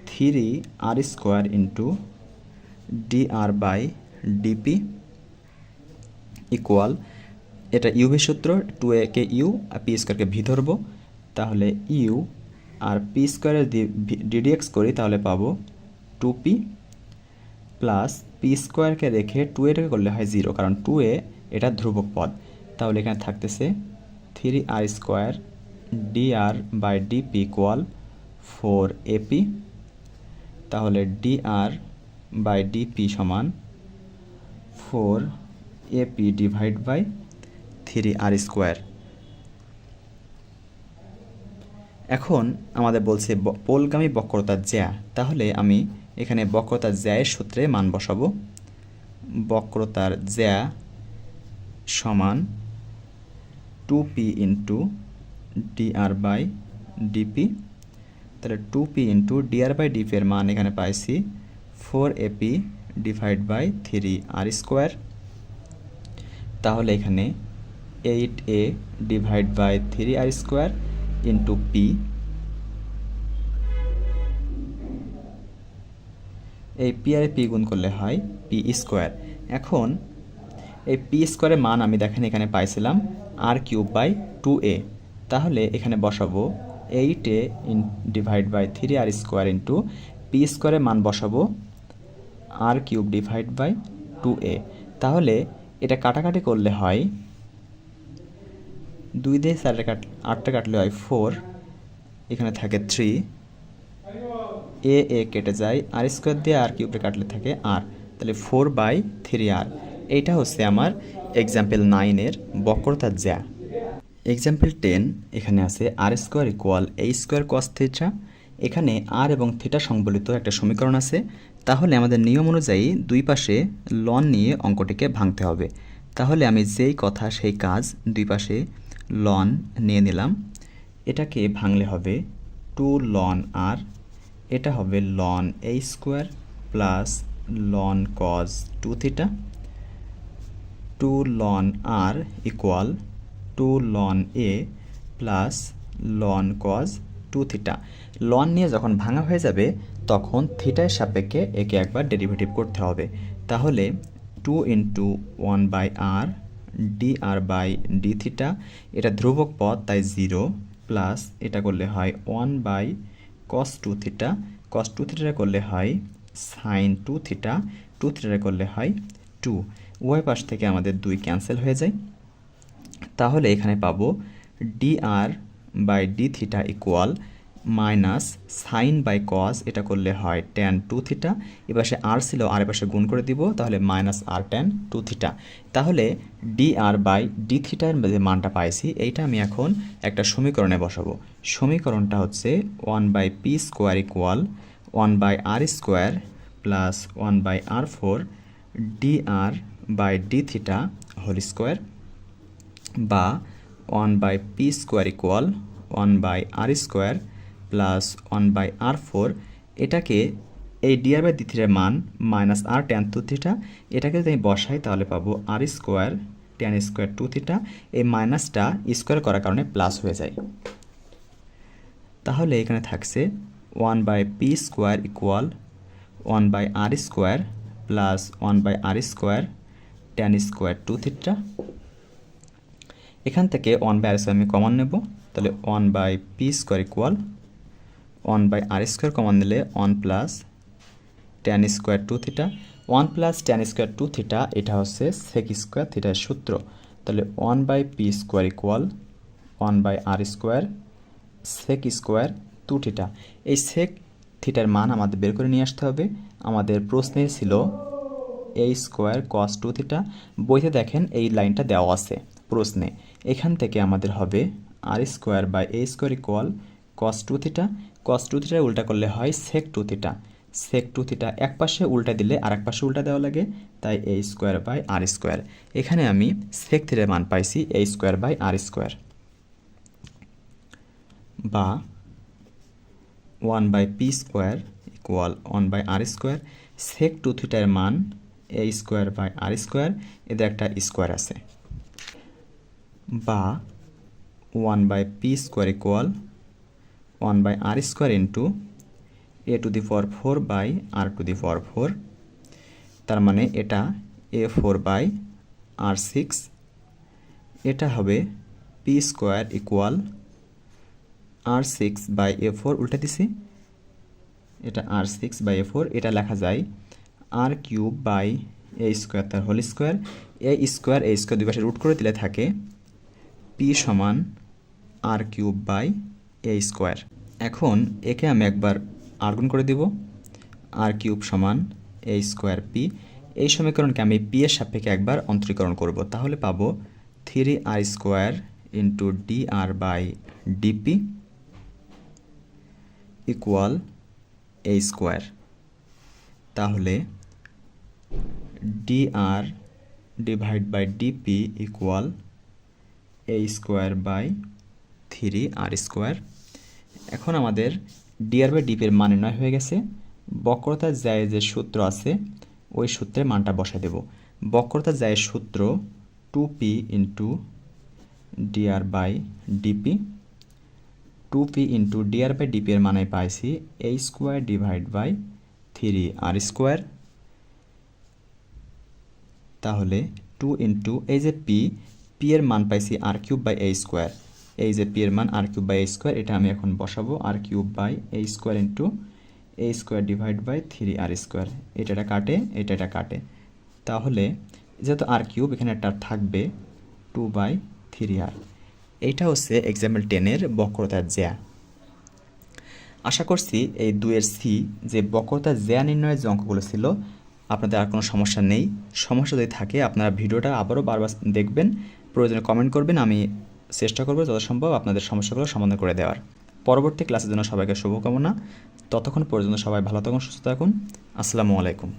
3 r square into d r by DP equal, এটা ইউভি সূত্র, 2a কে ইউ আর পি স্কোয়ারকে ভি ধরব, তাহলে ইউ আর পি স্কোয়ারের ডিডিএক্স করি, তাহলে পাবো 2p প্লাস পি স্কোয়ারকে রেখে 2a করলে হয় 0, কারণ 2a এটা ধ্রুবক পদ। তাহলে এখানে থাকতেছে 3 r square d r by DP equal 4ap। তাহলে ডি আর বাই ডিপি সমান 4ap divide by 3 r square. এখন আমাদের বলছে পোলগামী বক্রতার জ্যা, তাহলে আমি এখানে বক্রতার জ্যায়ের সূত্রে মান বসাবো। বক্রতার জ্যা সমান 2p into dr by d p. তাহলে 2p into dr by DP এর মান এখানে পাইছি 4ap divide by 3r square. তাহলে এখানে 8a divide by 3r square into p, এই পি আর পি গুণ করলে হয় পি স্কোয়ার। এখন এই পি স্কোয়ারের মান আমি দেখেন এখানে পাইছিলাম আর কিউব বাই 2a, তাহলে এখানে বসাবো 8a divide by 3r square into p স্কোয়ারের মান বসাবো আর কিউব ডিভাইড বাই 2a। তাহলে এটা কাটাকাটি করলে হয় 2 দিয়ে 8টা কাটলে হয় 4, এখানে থাকে 3, এ কেটে যায়, আর স্কোয়ার দিয়ে আর কিউবে কাটলে থাকে আর, তাহলে 4/3r। এইটা হচ্ছে আমার এক্সাম্পল 9-এর বক্রতার জ্যা। এক্সাম্পল 10 এখানে আছে r square equal a square cos theta. এখানে আর এবং থিটা সংবলিত একটা সমীকরণ আছে। তাহলে আমাদের নিয়ম অনুযায়ী দুই পাশে লন নিয়ে অঙ্কটিকে ভাঙতে হবে। তাহলে আমি যেই কথা সেই কাজ, দুই পাশে লন নিয়ে নিলাম। এটাকে ভাঙলে হবে 2 লন আর, এটা হবে ln a square plus ln cos 2 theta. 2 ln r equal 2 ln a plus ln cos 2 theta. Ln নিয়ে যখন ভাঙা হয়ে যাবে তখন থিটার সাপেক্ষে একে একবার ডেরিভেটিভ করতে হবে। তাহলে 2 into 1/r dr by d theta, এটা ধ্রুবক পদ তাই 0, প্লাস এটা করলে হয় 1 cos 2 থিটা, cos 2 থিটা করলে হয় sin 2 থিটা, 2 থিটা করলে হয় 2। উভয় পাশ থেকে আমাদের 2 ক্যান্সেল হয়ে যায়। তাহলে এখানে পাবো dr by d theta equal minus sine by cos, এটা করলে হয় tan 2 থিটা। এপাশে আর ছিল, আর এপাশে গুণ করে দিব, তাহলে মাইনাস আর tan 2 থিটা। তাহলে dr বাই ডি থিটার যে মানটা পাইছি এইটা আমি এখন একটা সমীকরণে বসাবো। সমীকরণটা হচ্ছে 1/p square equal 1/r square plus 1/r4 dr by d theta whole square, বা 1/p square equal 1/r square plus 1/r4। এটাকে এই dr বাই ডি থিটার মান মাইনাস আর tan 2 থিটা, এটাকে যদি আমি বসাই তাহলে পাবো আর স্কোয়ার tan স্কোয়ার 2 থিটা। এই মাইনাসটা স্কোয়ার করার কারণে প্লাস হয়ে যায়। তাহলে এখানে থাকছে 1/p square equal 1/r square plus 1/r square tan square 2 theta. এখান থেকে 1/r স্কোয়ার আমি কমন নেব, তাহলে 1/p square equal 1/r square common নিলে 1 plus tan square 2 theta. 1 plus tan square 2 theta এটা হচ্ছে সেক স্কোয়ার থিটার সূত্র। তাহলে 1/p square equal 1/r square sec square 2 theta. এই সেক থিটার মান আমাদের বের করে নিয়ে আসতে হবে। আমাদের প্রশ্নে ছিল এ স্কোয়ার কস 2 থিটা, বইতে দেখেন এই লাইনটা দেওয়া আছে প্রশ্নে। এখান থেকে আমাদের হবে r square by a square equal cos 2 theta. Cos 2 theta উল্টা করলে হয় সেক 2 থিটা। সেক 2 থিটা এক পাশে উল্টা দিলে আর এক পাশে উল্টা দেওয়া লাগে, তাই এ স্কোয়ার বাই আর স্কোয়ার। এখানে আমি সেক থিটার মান পাইছি এ স্কোয়ার বাই আর স্কোয়ার, বা 1/p square equal 1/r square. সেক 2 থিটার মান a square by r square, এদের একটা স্কোয়ার আছে, বা 1/p square equal 1/r square into a to the power 4 বাই r টু দি পাওয়ার 4। তার মানে এটা a4 বাই r6। এটা হবে p square equal r6 by a4, উল্টা দিছি, এটা r6 বাই a4। এটা লেখা যায় আর কিউব বাই এ স্কোয়ার তার হোল স্কোয়ার। এ স্কোয়ার দুই পাশে রুট করে দিলে থাকে p সমান আর কিউব বাই এ স্কোয়ার। এখন একে আমি একবার আর গুণ করে দিব, আর কিউব সমান এ স্কোয়ার পি। এই সমীকরণকে আমি পি এর সাপেক্ষে একবার অন্তরীকরণ করব, তাহলে পাবো 3r square into dr by DP equal a square. তাহলে dr divide by DP equal a square by 3r²। এখন আমাদের dr/dp এর মান নির্ণয় হয়ে গেছে। বক্রতার জ্যায় যে সূত্র আছে ওই সূত্রের মানটা বসাই দেব। বক্রতার জ্যায়ের সূত্র 2p into dr/dp। 2p into dr/dp এর মানে পাইছি a²/3r²। তাহলে 2 ইন্টু এই যে p এর মান পাইছি r³/a²। এই যে p এর মান r³/a², এটা আমি এখন বসাবো r³/a² ইন্টু a²/3r²। এটা কাটে, এটা কাটে। তাহলে যেহেতু r³ এখানে একটা থাকবে 2/3r। এইটা হচ্ছে এক্সাম্পল 10 এর বক্রতার জ্যা। আশা করছি এই 2-এর সি যে বক্রতার জ্যা নির্ণয়ের যে অঙ্কগুলো ছিল আপনাদের আর কোনো সমস্যা নেই। সমস্যা যদি থাকে আপনারা ভিডিওটা আবারও বারবার দেখবেন, প্রয়োজনে কমেন্ট করবেন, আমি চেষ্টা করব যথাসম্ভব আপনাদের সমস্যাগুলো সমাধান করে দেওয়ার। পরবর্তী ক্লাসের জন্য সবাইকে শুভকামনা। ততক্ষণ পর্যন্ত সবাই ভালো থাকুন, সুস্থ থাকুন। আসসালামু আলাইকুম।